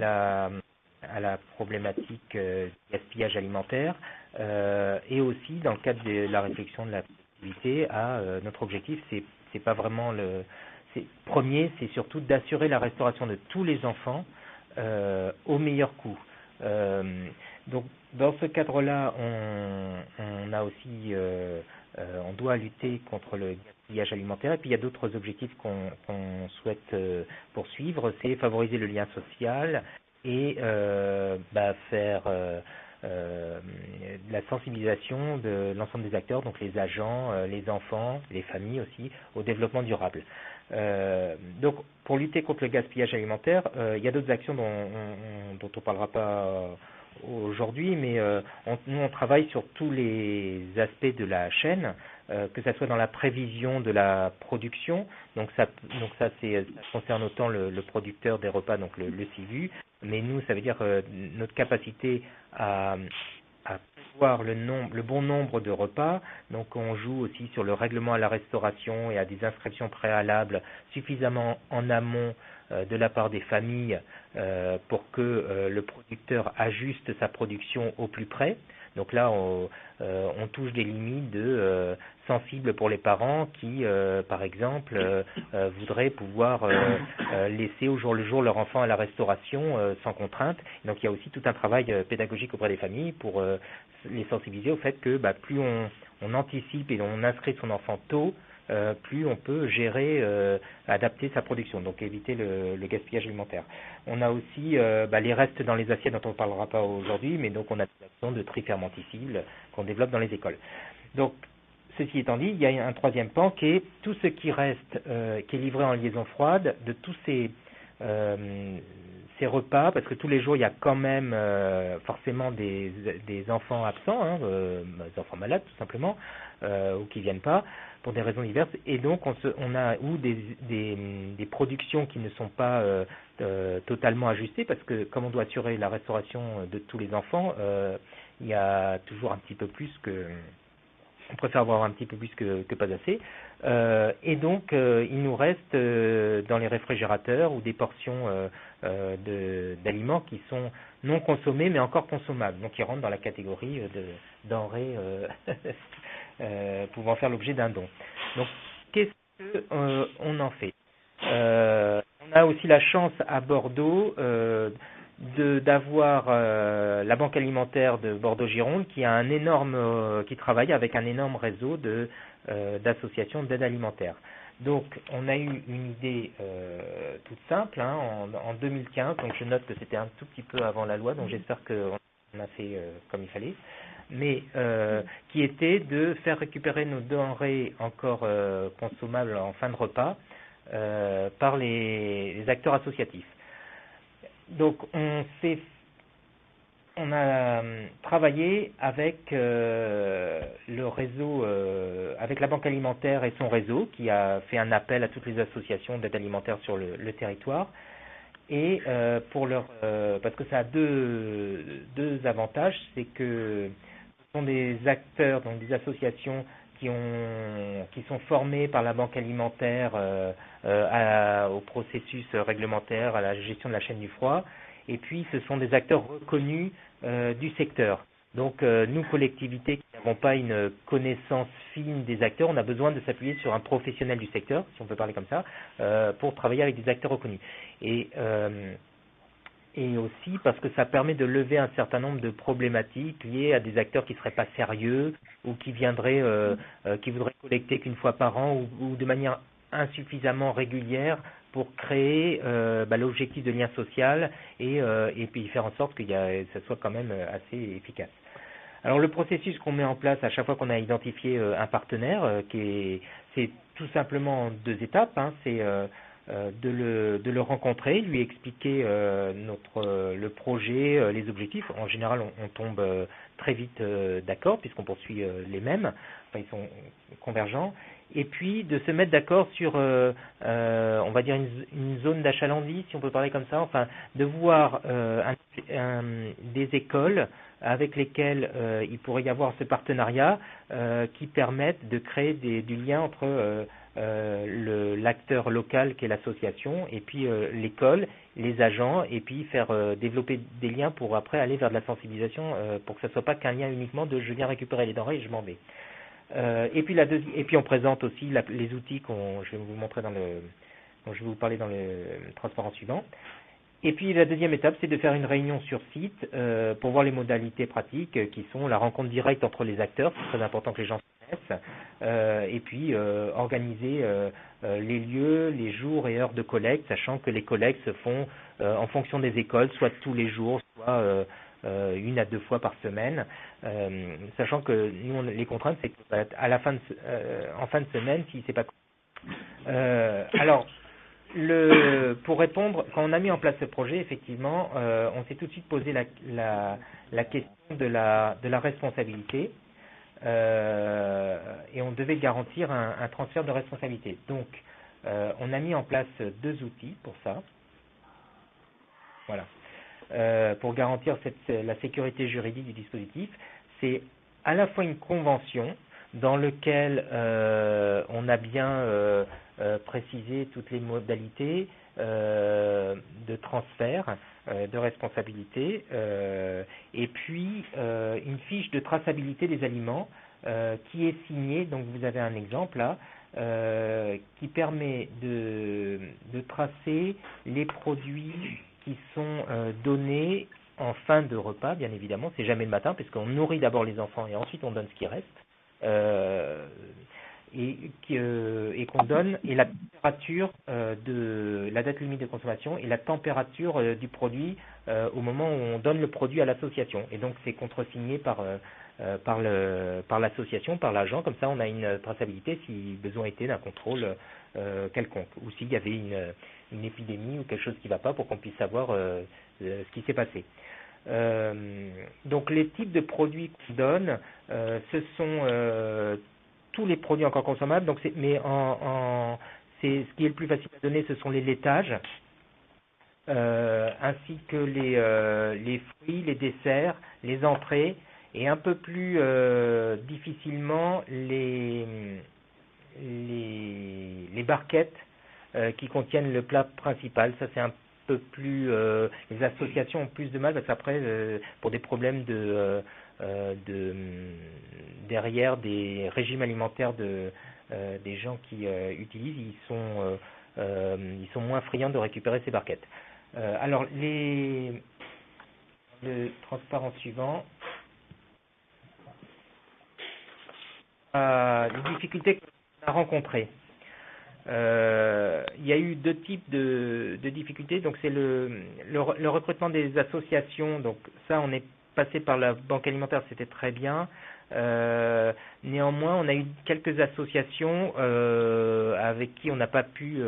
la problématique du gaspillage alimentaire et aussi dans le cadre de la réflexion de la collectivité notre objectif c'est pas vraiment premier, c'est surtout d'assurer la restauration de tous les enfants au meilleur coût. Donc dans ce cadre-là, on a aussi on doit lutter contre le gaspillage alimentaire, et puis il y a d'autres objectifs qu'on souhaite poursuivre, c'est favoriser le lien social et faire la sensibilisation de l'ensemble des acteurs, donc les agents, les enfants, les familles aussi, au développement durable. Donc pour lutter contre le gaspillage alimentaire, il y a d'autres actions dont on parlera pas aujourd'hui, mais nous on travaille sur tous les aspects de la chaîne, que ça soit dans la prévision de la production, donc ça concerne autant le producteur des repas, donc le CIVU, mais nous ça veut dire notre capacité à prévoir le bon nombre de repas. Donc on joue aussi sur le règlement à la restauration et à des inscriptions préalables suffisamment en amont de la part des familles pour que le producteur ajuste sa production au plus près. Donc là, on touche des limites sensibles pour les parents qui, par exemple, voudraient pouvoir laisser au jour le jour leur enfant à la restauration sans contrainte. Donc il y a aussi tout un travail pédagogique auprès des familles pour les sensibiliser au fait que plus on anticipe et on inscrit son enfant tôt, plus on peut gérer, adapter sa production, donc éviter le gaspillage alimentaire. On a aussi les restes dans les assiettes dont on ne parlera pas aujourd'hui, mais donc on a des actions de tri fermenticible qu'on développe dans les écoles. Donc, ceci étant dit, il y a un troisième pan qui est tout ce qui reste, qui est livré en liaison froide, de tous ces repas, parce que tous les jours il y a quand même forcément des enfants absents, des enfants malades tout simplement, ou qui viennent pas pour des raisons diverses, et donc on a des productions qui ne sont pas totalement ajustées, parce que comme on doit assurer la restauration de tous les enfants, il y a toujours un petit peu plus on préfère avoir un petit peu plus que pas assez. Et donc, il nous reste dans les réfrigérateurs ou des portions d'aliments qui sont non consommés mais encore consommables. Donc, ils rentrent dans la catégorie de denrées pouvant faire l'objet d'un don. Donc, qu'est-ce qu'on en fait? On a aussi la chance à Bordeaux d'avoir la Banque alimentaire de Bordeaux-Gironde qui travaille avec un énorme réseau d'associations d'aide alimentaire. Donc on a eu une idée toute simple en 2015, donc je note que c'était un tout petit peu avant la loi, donc j'espère qu'on a fait comme il fallait, mais qui était de faire récupérer nos denrées encore consommables en fin de repas par les acteurs associatifs. Donc on a travaillé avec le réseau, avec la Banque alimentaire et son réseau, qui a fait un appel à toutes les associations d'aide alimentaire sur le territoire, et parce que ça a deux avantages, c'est que ce sont des acteurs, donc des associations qui sont formés par la Banque alimentaire au processus réglementaire, à la gestion de la chaîne du froid, et puis ce sont des acteurs reconnus du secteur. Donc nous, collectivités qui n'avons pas une connaissance fine des acteurs, on a besoin de s'appuyer sur un professionnel du secteur, si on peut parler comme ça, pour travailler avec des acteurs reconnus. Et et aussi parce que ça permet de lever un certain nombre de problématiques liées à des acteurs qui ne seraient pas sérieux ou qui viendraient, qui voudraient collecter qu'une fois par an ou de manière insuffisamment régulière pour créer l'objectif de lien social et puis faire en sorte que ça soit quand même assez efficace. Alors le processus qu'on met en place à chaque fois qu'on a identifié un partenaire, c'est tout simplement en 2 étapes, hein, c'est de le rencontrer, lui expliquer le projet, les objectifs. En général, on tombe très vite d'accord puisqu'on poursuit les mêmes, enfin ils sont convergents. Et puis de se mettre d'accord sur, on va dire une zone d'achalandie, si on peut parler comme ça, enfin de voir des écoles avec lesquelles il pourrait y avoir ce partenariat qui permettent de créer du lien entre l'acteur local qui est l'association et puis l'école, les agents, et puis faire développer des liens pour après aller vers de la sensibilisation pour que ça ne soit pas qu'un lien uniquement de je viens récupérer les denrées et je m'en vais. Et puis on présente aussi les outils je vais vous montrer dont je vais vous parler dans le transparent suivant. Et puis la deuxième étape, c'est de faire une réunion sur site pour voir les modalités pratiques qui sont la rencontre directe entre les acteurs, c'est très important que les gens se connaissent, et puis organiser les lieux, les jours et heures de collecte, sachant que les collectes se font en fonction des écoles, soit tous les jours, soit 1 à 2 fois par semaine, sachant que nous, les contraintes, c'est qu'à la fin en fin de semaine, si c'est pas alors, pour répondre, quand on a mis en place ce projet, effectivement, on s'est tout de suite posé la question de la responsabilité et on devait garantir un transfert de responsabilité. Donc, on a mis en place 2 outils pour ça. Voilà. Pour garantir la sécurité juridique du dispositif. C'est à la fois une convention dans laquelle on a bien précisé toutes les modalités de transfert de responsabilité et puis une fiche de traçabilité des aliments qui est signée, donc vous avez un exemple là, qui permet de tracer les produits qui sont donnés en fin de repas, bien évidemment, c'est jamais le matin, puisqu'on nourrit d'abord les enfants et ensuite on donne ce qui reste, et qu'on donne, et la température de la date limite de consommation et la température du produit au moment où on donne le produit à l'association. Et donc c'est contresigné par l'association, par l'agent, comme ça on a une traçabilité si besoin était d'un contrôle quelconque, ou s'il y avait une épidémie ou quelque chose qui ne va pas pour qu'on puisse savoir ce qui s'est passé. Donc les types de produits qu'on donne, ce sont tous les produits encore consommables, donc mais ce qui est le plus facile à donner, ce sont les laitages, ainsi que les fruits, les desserts, les entrées, et un peu plus difficilement les barquettes qui contiennent le plat principal. Ça c'est un peu plus les associations ont plus de mal parce qu'après pour des problèmes derrière des régimes alimentaires des gens qui utilisent, ils sont moins friands de récupérer ces barquettes. Alors le transparent suivant. Les difficultés qu'on a rencontrées. Il y a eu 2 types de difficultés. Donc c'est le recrutement des associations. Donc ça, on est passé par la banque alimentaire, c'était très bien. Néanmoins, on a eu quelques associations avec qui on n'a pas pu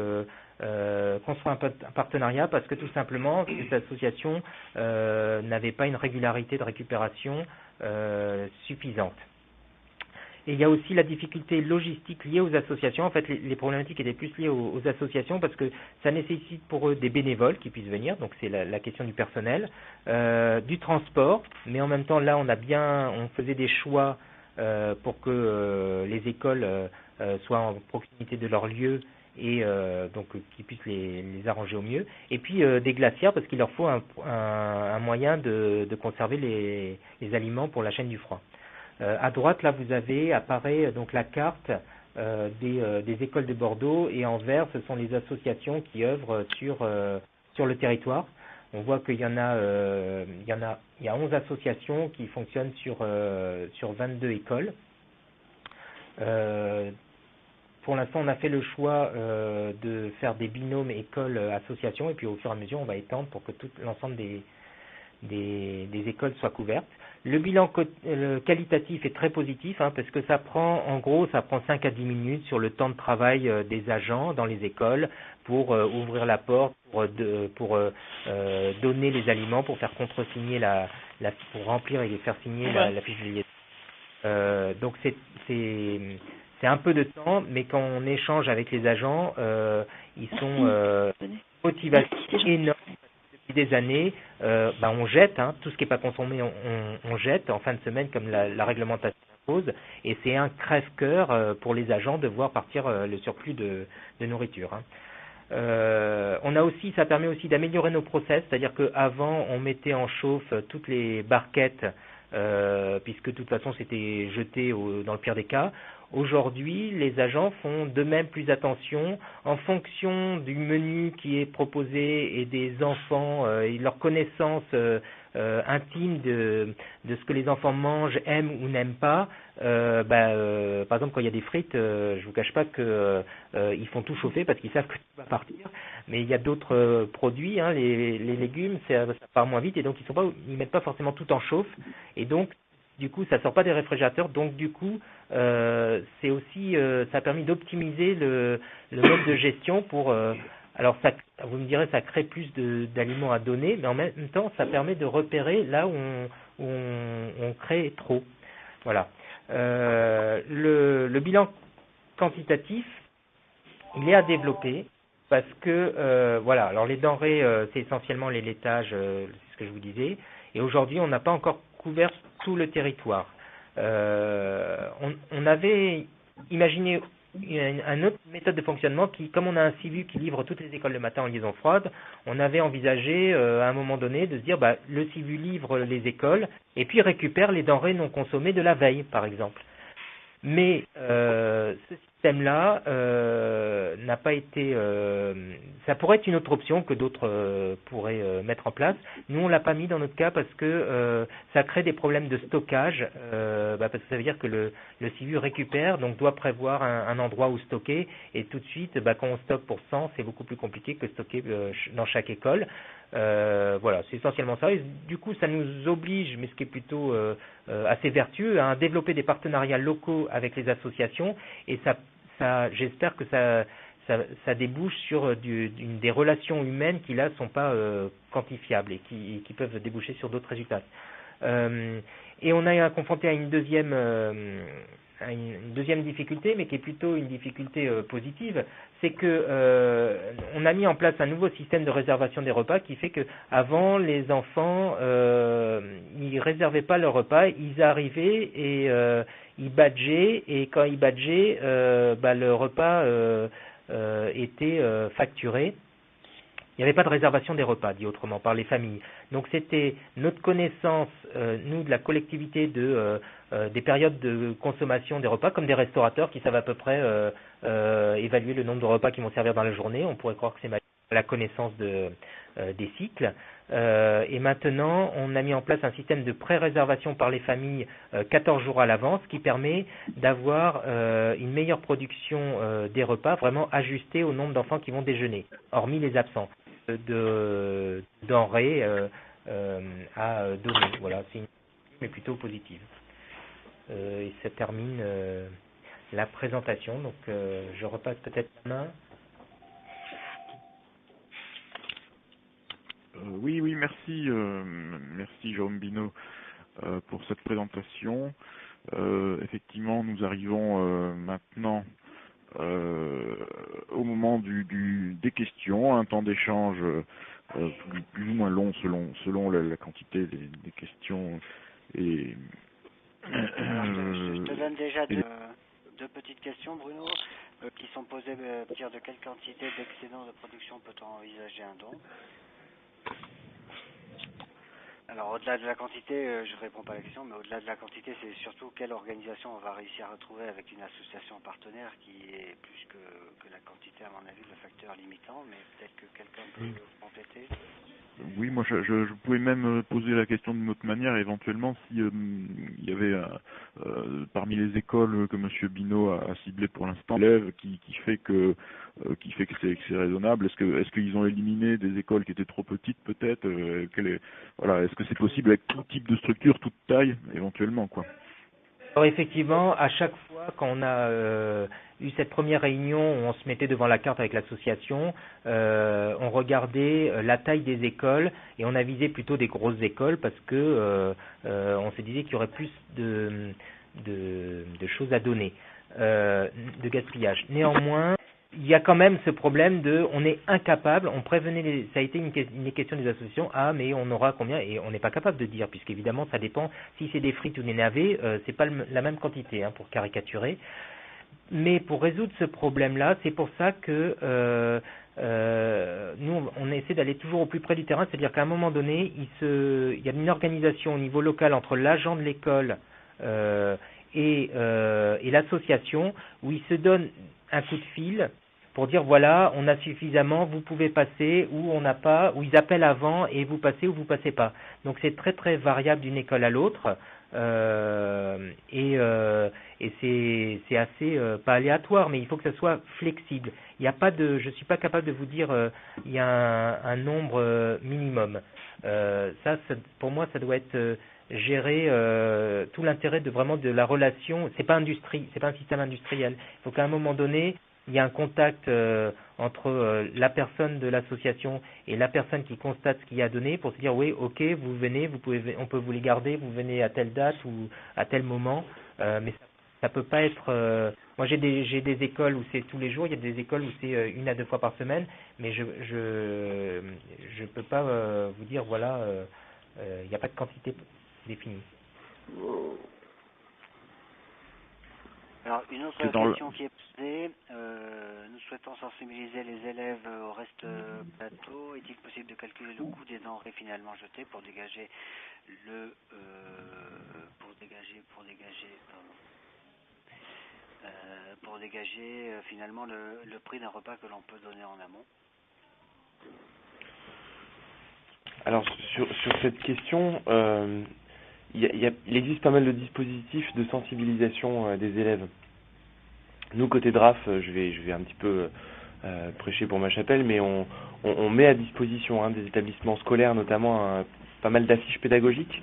construire un partenariat parce que tout simplement, ces associations n'avaient pas une régularité de récupération suffisante. Et il y a aussi la difficulté logistique liée aux associations. En fait, les problématiques étaient plus liées aux associations parce que ça nécessite pour eux des bénévoles qui puissent venir. Donc c'est la question du personnel, du transport. Mais en même temps, là, on faisait des choix pour que les écoles soient en proximité de leur lieu et donc qu'ils puissent les arranger au mieux. Et puis des glacières parce qu'il leur faut un moyen de conserver les aliments pour la chaîne du froid. À droite, là, vous avez apparaît donc la carte des écoles de Bordeaux, et en vert, ce sont les associations qui œuvrent sur le territoire. On voit qu'il y en a, il y a 11 associations qui fonctionnent sur 22 écoles. Pour l'instant, on a fait le choix de faire des binômes école-association, et puis au fur et à mesure, on va étendre pour que l'ensemble des écoles soient couvertes. Le bilan qualitatif est très positif, parce que ça prend 5 à 10 minutes sur le temps de travail des agents dans les écoles pour ouvrir la porte, pour donner les aliments, pour faire contresigner pour remplir et faire signer la fiche de liaison. Donc c'est un peu de temps, mais quand on échange avec les agents, ils sont motivation énorme. Depuis des années, on jette, tout ce qui n'est pas consommé, on jette en fin de semaine comme la réglementation impose, et c'est un crève-cœur pour les agents de voir partir le surplus de nourriture. Ça permet aussi d'améliorer nos process, c'est-à-dire qu'avant on mettait en chauffe toutes les barquettes, puisque de toute façon c'était jeté dans le pire des cas. Aujourd'hui, les agents font de même plus attention en fonction du menu qui est proposé et des enfants et leur connaissance intime de ce que les enfants mangent, aiment ou n'aiment pas. Par exemple, quand il y a des frites, je vous cache pas que ils font tout chauffer parce qu'ils savent que tout va partir. Mais il y a d'autres produits, les légumes, ça part moins vite et donc ils mettent pas forcément tout en chauffe, et donc du coup, ça sort pas des réfrigérateurs, donc du coup, c'est aussi, ça a permis d'optimiser le mode de gestion pour. Alors, vous me direz, ça crée plus d'aliments à donner, mais en même temps, ça permet de repérer là où on crée trop. Voilà. Le bilan quantitatif, il est à développer parce que, voilà. Alors, les denrées, c'est essentiellement les laitages, c'est ce que je vous disais, et aujourd'hui, on n'a pas encore couvert tout le territoire. On avait imaginé une autre méthode de fonctionnement qui, comme on a un CIVU qui livre toutes les écoles le matin en liaison froide, on avait envisagé à un moment donné de se dire le CIVU livre les écoles et puis récupère les denrées non consommées de la veille, par exemple. Mais ce système-là n'a pas été. Ça pourrait être une autre option que d'autres pourraient mettre en place. Nous, on l'a pas mis dans notre cas parce que ça crée des problèmes de stockage. Parce que ça veut dire que le CIVU récupère, donc doit prévoir un endroit où stocker. Et tout de suite, quand on stocke pour 100, c'est beaucoup plus compliqué que stocker dans chaque école. Voilà, c'est essentiellement ça. Et du coup, ça nous oblige, mais ce qui est plutôt assez vertueux, à développer des partenariats locaux avec les associations. Et j'espère que ça débouche sur des relations humaines qui là sont pas quantifiables et qui peuvent déboucher sur d'autres résultats. Et on a confronté à une deuxième difficulté, mais qui est plutôt une difficulté positive, c'est que on a mis en place un nouveau système de réservation des repas qui fait que avant les enfants ils réservaient pas leur repas, ils arrivaient et ils badgeaient, et quand ils badgeaient le repas était facturé. Il n'y avait pas de réservation des repas, dit autrement, par les familles. Donc c'était notre connaissance, nous, de la collectivité, des périodes de consommation des repas, comme des restaurateurs qui savent à peu près évaluer le nombre de repas qu'ils vont servir dans la journée. On pourrait croire que c'est la connaissance des cycles. Et maintenant, on a mis en place un système de pré-réservation par les familles 14 jours à l'avance, qui permet d'avoir une meilleure production des repas, vraiment ajustée au nombre d'enfants qui vont déjeuner, hormis les absents de denrées à donner. Voilà, c'est une mais plutôt positive. Et ça termine la présentation. Donc, je repasse peut-être la main. Oui, merci Jérôme Binot pour cette présentation. Effectivement, nous arrivons maintenant au moment des questions, un temps d'échange plus ou moins long selon la quantité des questions. Et je te donne déjà deux petites questions, Bruno, qui sont posées à partir de quelle quantité d'excédent de production peut-on envisager un don? Alors au-delà de la quantité, je ne réponds pas à la question, mais au-delà de la quantité, c'est surtout quelle organisation on va réussir à retrouver avec une association partenaire qui est plus que la quantité, à mon avis, le facteur limitant, mais peut-être que quelqu'un peut compléter. Oui, moi je pouvais même poser la question d'une autre manière, éventuellement si il y avait parmi les écoles que Monsieur Binot a ciblées pour l'instant, élèves qui fait que c'est raisonnable. Est-ce qu'ils ont éliminé des écoles qui étaient trop petites peut-être voilà, est-ce que c'est possible avec tout type de structure, toute taille, éventuellement quoi. Alors effectivement, à chaque fois quand on a eu cette première réunion où on se mettait devant la carte avec l'association, on regardait la taille des écoles et on a visé plutôt des grosses écoles parce que on se disait qu'il y aurait plus de choses à donner, de gaspillage. Néanmoins, il y a quand même ce problème on est incapable, on prévenait, ça a été une question des associations, mais on aura combien, et on n'est pas capable de dire, puisqu'évidemment ça dépend, si c'est des frites ou des navets, c'est pas la même quantité, pour caricaturer. Mais pour résoudre ce problème-là, c'est pour ça que nous, on essaie d'aller toujours au plus près du terrain, c'est-à-dire qu'à un moment donné, il y a une organisation au niveau local entre l'agent de l'école et l'association, où ils se donnent un coup de fil pour dire voilà, on a suffisamment, vous pouvez passer, ou on n'a pas, ou ils appellent avant et vous passez ou vous passez pas. Donc c'est très très variable d'une école à l'autre, et c'est assez pas aléatoire, mais il faut que ça soit flexible. Il n'y a pas de, je suis pas capable de vous dire il y a un nombre minimum. Pour moi, ça doit être gérer tout l'intérêt de vraiment de la relation. C'est pas un système industriel. Il faut qu'à un moment donné, il y ait un contact entre la personne de l'association et la personne qui constate ce qu'il y a donné pour se dire oui, ok, vous venez, on peut vous les garder, vous venez à telle date ou à tel moment, mais ça peut pas être. Moi, j'ai des écoles où c'est tous les jours, il y a des écoles où c'est 1 à 2 fois par semaine, mais je peux pas vous dire voilà, il n'y a pas de quantité définie. Alors, une autre question qui est posée, nous souhaitons sensibiliser les élèves au reste plateau. Est-il possible de calculer le coût des denrées finalement jetées pour dégager finalement le prix d'un repas que l'on peut donner en amont? Alors sur cette question, il existe pas mal de dispositifs de sensibilisation des élèves. Nous, côté DRAF, je vais un petit peu prêcher pour ma chapelle, mais on met à disposition des établissements scolaires, notamment pas mal d'affiches pédagogiques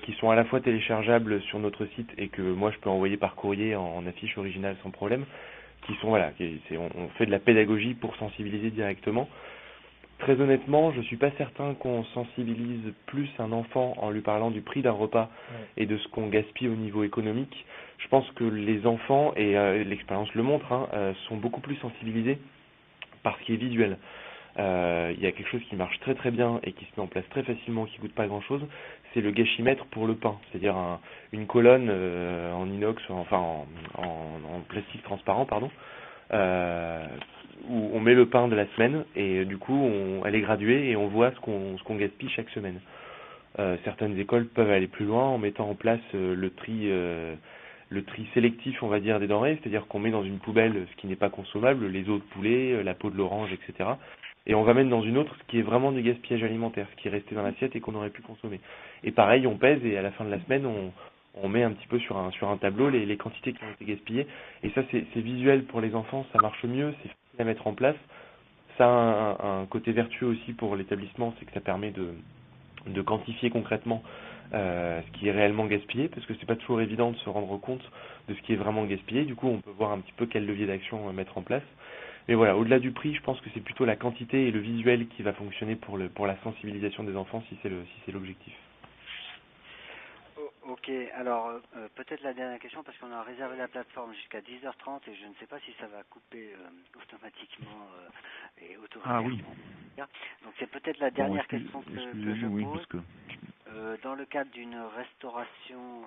qui sont à la fois téléchargeables sur notre site et que moi je peux envoyer par courrier en affiche originale sans problème, qui sont on fait de la pédagogie pour sensibiliser directement. Très honnêtement, je suis pas certain qu'on sensibilise plus un enfant en lui parlant du prix d'un repas et de ce qu'on gaspille au niveau économique. Je pense que les enfants, et l'expérience le montre, sont beaucoup plus sensibilisés par ce qui est visuel. Il y a quelque chose qui marche très très bien et qui se met en place très facilement, qui coûte pas grand chose, c'est le gâchimètre pour le pain, c'est-à-dire une colonne en inox, enfin en plastique transparent, pardon, où on met le pain de la semaine et du coup elle est graduée et on voit ce qu'on gaspille chaque semaine. Certaines écoles peuvent aller plus loin en mettant en place le tri sélectif, on va dire, des denrées, c'est-à-dire qu'on met dans une poubelle ce qui n'est pas consommable, les os de poulet, la peau de l'orange, etc. Et on va mettre dans une autre ce qui est vraiment du gaspillage alimentaire, ce qui est resté dans l'assiette et qu'on aurait pu consommer. Et pareil, on pèse et à la fin de la semaine, on met un petit peu sur un tableau les quantités qui ont été gaspillées. Et ça, c'est visuel pour les enfants, ça marche mieux, c'est facile à mettre en place. Ça a un côté vertueux aussi pour l'établissement, c'est que ça permet de quantifier concrètement ce qui est réellement gaspillé, parce que c'est pas toujours évident de se rendre compte de ce qui est vraiment gaspillé. Du coup, on peut voir un petit peu quel levier d'action mettre en place. Mais voilà, au-delà du prix, je pense que c'est plutôt la quantité et le visuel qui va fonctionner pour la sensibilisation des enfants, si c'est l'objectif. Ok, alors peut-être la dernière question, parce qu'on a réservé la plateforme jusqu'à 10h30 et je ne sais pas si ça va couper automatiquement et automatiquement. Ah oui. Donc c'est peut-être la dernière question que je pose. Oui, parce que... Dans le cadre d'une restauration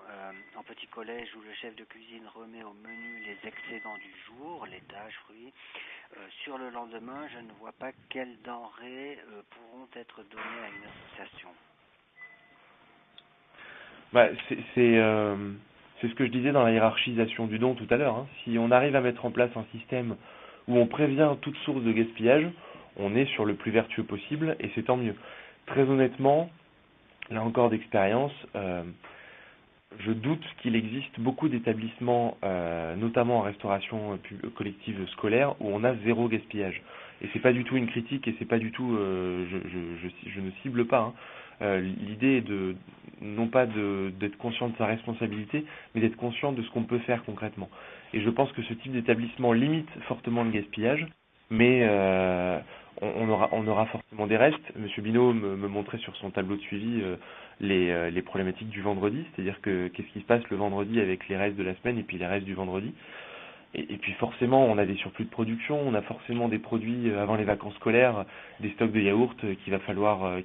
en petit collège où le chef de cuisine remet au menu les excédents du jour, laitage, fruits, sur le lendemain, je ne vois pas quelles denrées pourront être données à une association. C'est ce que je disais dans la hiérarchisation du don tout à l'heure, hein. Si on arrive à mettre en place un système où on prévient toute source de gaspillage, on est sur le plus vertueux possible et c'est tant mieux. Très honnêtement, là encore d'expérience, je doute qu'il existe beaucoup d'établissements, notamment en restauration collective scolaire, où on a zéro gaspillage. Et c'est pas du tout une critique et c'est pas du tout, je ne cible pas, hein. L'idée est de non pas d'être conscient de sa responsabilité, mais d'être conscient de ce qu'on peut faire concrètement. Et je pense que ce type d'établissement limite fortement le gaspillage, mais on aura forcément des restes. Monsieur Binot me montrait sur son tableau de suivi les problématiques du vendredi, c'est-à-dire que qu'est-ce qui se passe le vendredi avec les restes de la semaine et puis les restes du vendredi. Et puis forcément, on a des surplus de production, on a forcément des produits avant les vacances scolaires, des stocks de yaourts qu'il va falloir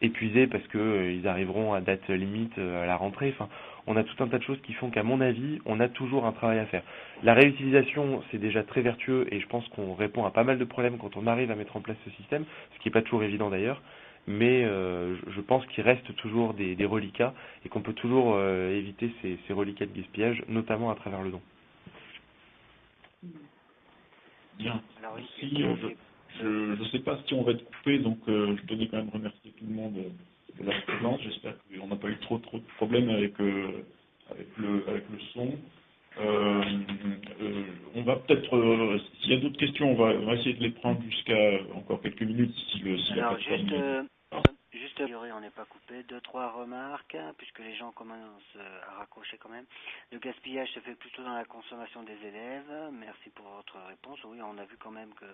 épuiser parce que ils arriveront à date limite à la rentrée. Enfin, on a tout un tas de choses qui font qu'à mon avis, on a toujours un travail à faire. La réutilisation, c'est déjà très vertueux et je pense qu'on répond à pas mal de problèmes quand on arrive à mettre en place ce système, ce qui n'est pas toujours évident d'ailleurs. Mais je pense qu'il reste toujours des reliquats et qu'on peut toujours éviter ces reliquats de gaspillage, notamment à travers le don. Bien. Alors, Merci. Je ne sais pas si on va être coupé, donc je tenais quand même remercier tout le monde de leur présence. J'espère qu'on n'a pas eu trop de problèmes avec le son. On va peut-être, s'il y a d'autres questions, on va essayer de les prendre jusqu'à encore quelques minutes si la alors plateforme... juste, on n'est pas coupé. 2-3 remarques, puisque les gens commencent à raccrocher quand même. Le gaspillage se fait plutôt dans la consommation des élèves. Merci pour votre réponse. Oui, on a vu quand même que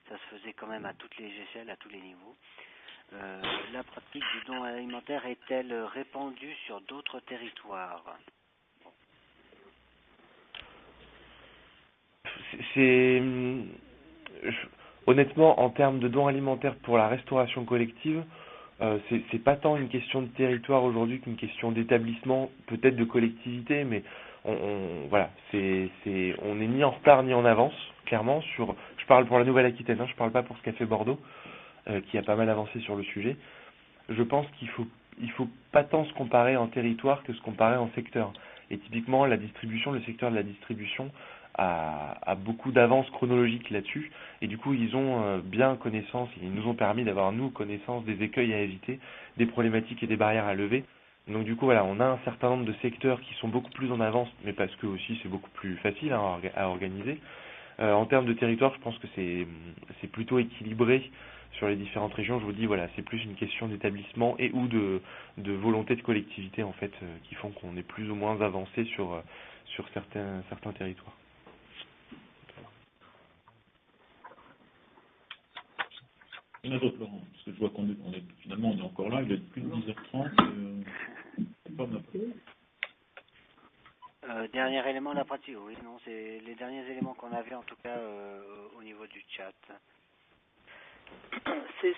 ça se faisait quand même à toutes les échelles, à tous les niveaux. La pratique du don alimentaire est-elle répandue sur d'autres territoires? Honnêtement, en termes de dons alimentaires pour la restauration collective, c'est pas tant une question de territoire aujourd'hui qu'une question d'établissement, peut-être de collectivité, mais voilà, on n'est ni en retard ni en avance, clairement. Je parle pour la Nouvelle-Aquitaine, hein, je parle pas pour ce qu'a fait Bordeaux, qui a pas mal avancé sur le sujet. Je pense qu'il faut pas tant se comparer en territoire que se comparer en secteur. Et typiquement, le secteur de la distribution a beaucoup d'avance chronologique là-dessus. Et du coup, ils ont bien connaissance, ils nous ont permis d'avoir, nous, connaissance des écueils à éviter, des problématiques et des barrières à lever. Donc du coup, voilà, on a un certain nombre de secteurs qui sont beaucoup plus en avance, mais parce que aussi c'est beaucoup plus facile à organiser. En termes de territoire, je pense que c'est plutôt équilibré sur les différentes régions. Je vous dis, voilà, c'est plus une question d'établissement et ou de volonté de collectivité en fait, qui font qu'on est plus ou moins avancé sur certains territoires. Il y en a d'autres, Laurent, parce que je vois finalement on est encore là, il est plus de 10h30. Dernier élément de la pratique, oui, non, c'est les derniers éléments qu'on avait en tout cas au niveau du chat. C'est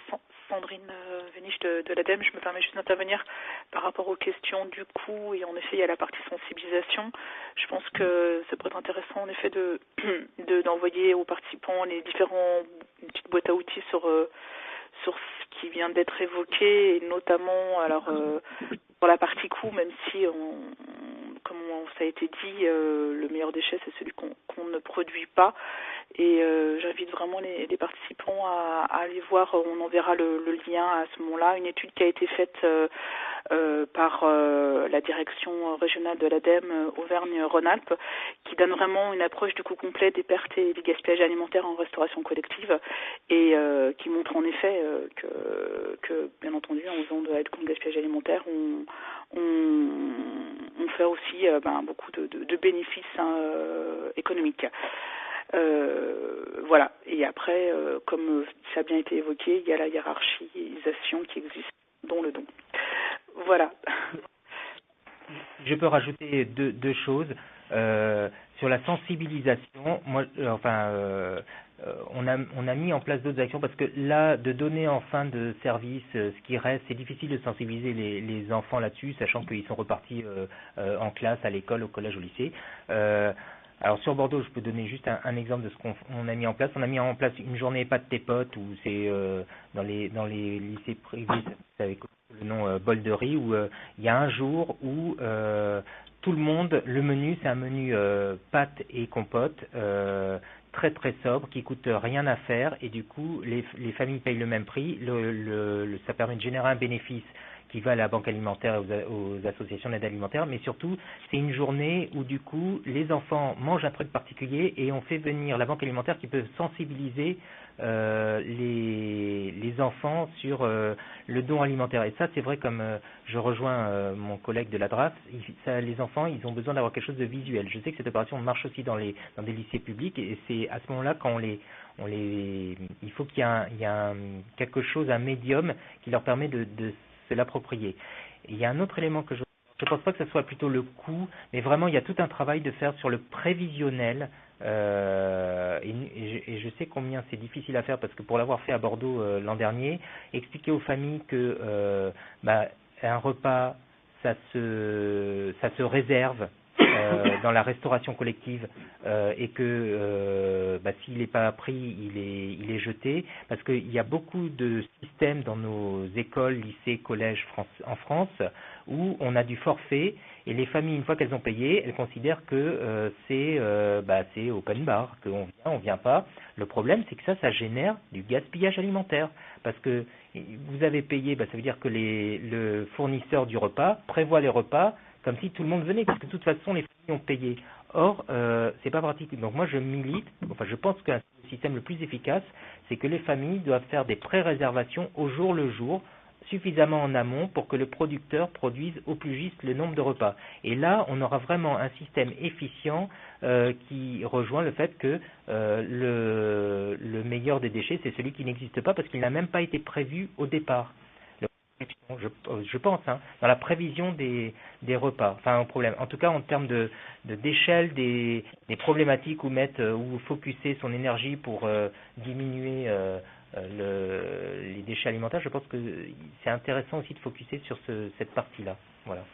Sandrine Véniche de l'ADEME. Je me permets juste d'intervenir par rapport aux questions du coût, et en effet il y a la partie sensibilisation. Je pense que ça pourrait être intéressant en effet d'envoyer aux participants les une petite boîte à outils sur ce qui vient d'être évoqué, et notamment pour la partie coût, même si comme ça a été dit, le meilleur déchet c'est celui qu'on ne produit pas. Et j'invite vraiment les participants à aller voir, on enverra le lien à ce moment-là, une étude qui a été faite par la direction régionale de l'ADEME Auvergne-Rhône-Alpes, qui donne vraiment une approche du coût complet des pertes et du gaspillage alimentaire en restauration collective, et qui montre en effet que bien entendu, en faisant de l'aide contre le gaspillage alimentaire, on fait aussi beaucoup de bénéfices économiques. Voilà. Et après, comme ça a bien été évoqué, il y a la hiérarchisation qui existe, dont le don. Voilà. Je peux rajouter deux choses. Sur la sensibilisation, moi, on a mis en place d'autres actions parce que là, de donner en fin de service ce qui reste, c'est difficile de sensibiliser les enfants là-dessus, sachant qu'ils sont repartis en classe, à l'école, au collège, au lycée. Alors sur Bordeaux, je peux donner juste un exemple de ce qu'on a mis en place. On a mis en place une journée pas de tes potes, où c'est dans les lycées privés, c'est avec le nom bol de riz, où il y a un jour où tout le monde, le menu, c'est un menu pâtes et compote, très très sobre, qui coûte rien à faire, et du coup les familles payent le même prix. Ça permet de générer un bénéfice qui va à la banque alimentaire et aux associations d'aide alimentaire, mais surtout c'est une journée où du coup les enfants mangent un truc particulier et on fait venir la banque alimentaire qui peut sensibiliser les enfants sur le don alimentaire. Et ça, c'est vrai, comme je rejoins mon collègue de la DRAF, les enfants, ils ont besoin d'avoir quelque chose de visuel. Je sais que cette opération marche aussi dans des lycées publics, et c'est à ce moment-là quand il faut qu'il y ait quelque chose, un médium qui leur permet de se l'approprier. Il y a un autre élément que je ne pense pas que ce soit plutôt le coût, mais vraiment il y a tout un travail de faire sur le prévisionnel. Et je sais combien c'est difficile à faire, parce que pour l'avoir fait à Bordeaux l'an dernier, expliquer aux familles que un repas ça se réserve dans la restauration collective, et que s'il n'est pas pris, il est jeté, parce qu'il y a beaucoup de systèmes dans nos écoles, lycées, collèges en France où on a du forfait, et les familles, une fois qu'elles ont payé, elles considèrent que c'est open bar, on vient pas. Le problème, c'est que ça génère du gaspillage alimentaire, parce que vous avez payé, ça veut dire que le fournisseur du repas prévoit les repas comme si tout le monde venait, parce que de toute façon les familles ont payé. Or, c'est pas pratique. Donc moi je pense que le système le plus efficace, c'est que les familles doivent faire des pré-réservations au jour le jour, suffisamment en amont pour que le producteur produise au plus juste le nombre de repas. Et là, on aura vraiment un système efficient qui rejoint le fait que le meilleur des déchets, c'est celui qui n'existe pas, parce qu'il n'a même pas été prévu au départ. Je pense, dans la prévision des repas, un problème. En tout cas, en termes d'échelle des problématiques où focuser son énergie pour diminuer les déchets alimentaires, je pense que c'est intéressant aussi de focuser sur cette partie-là. Voilà.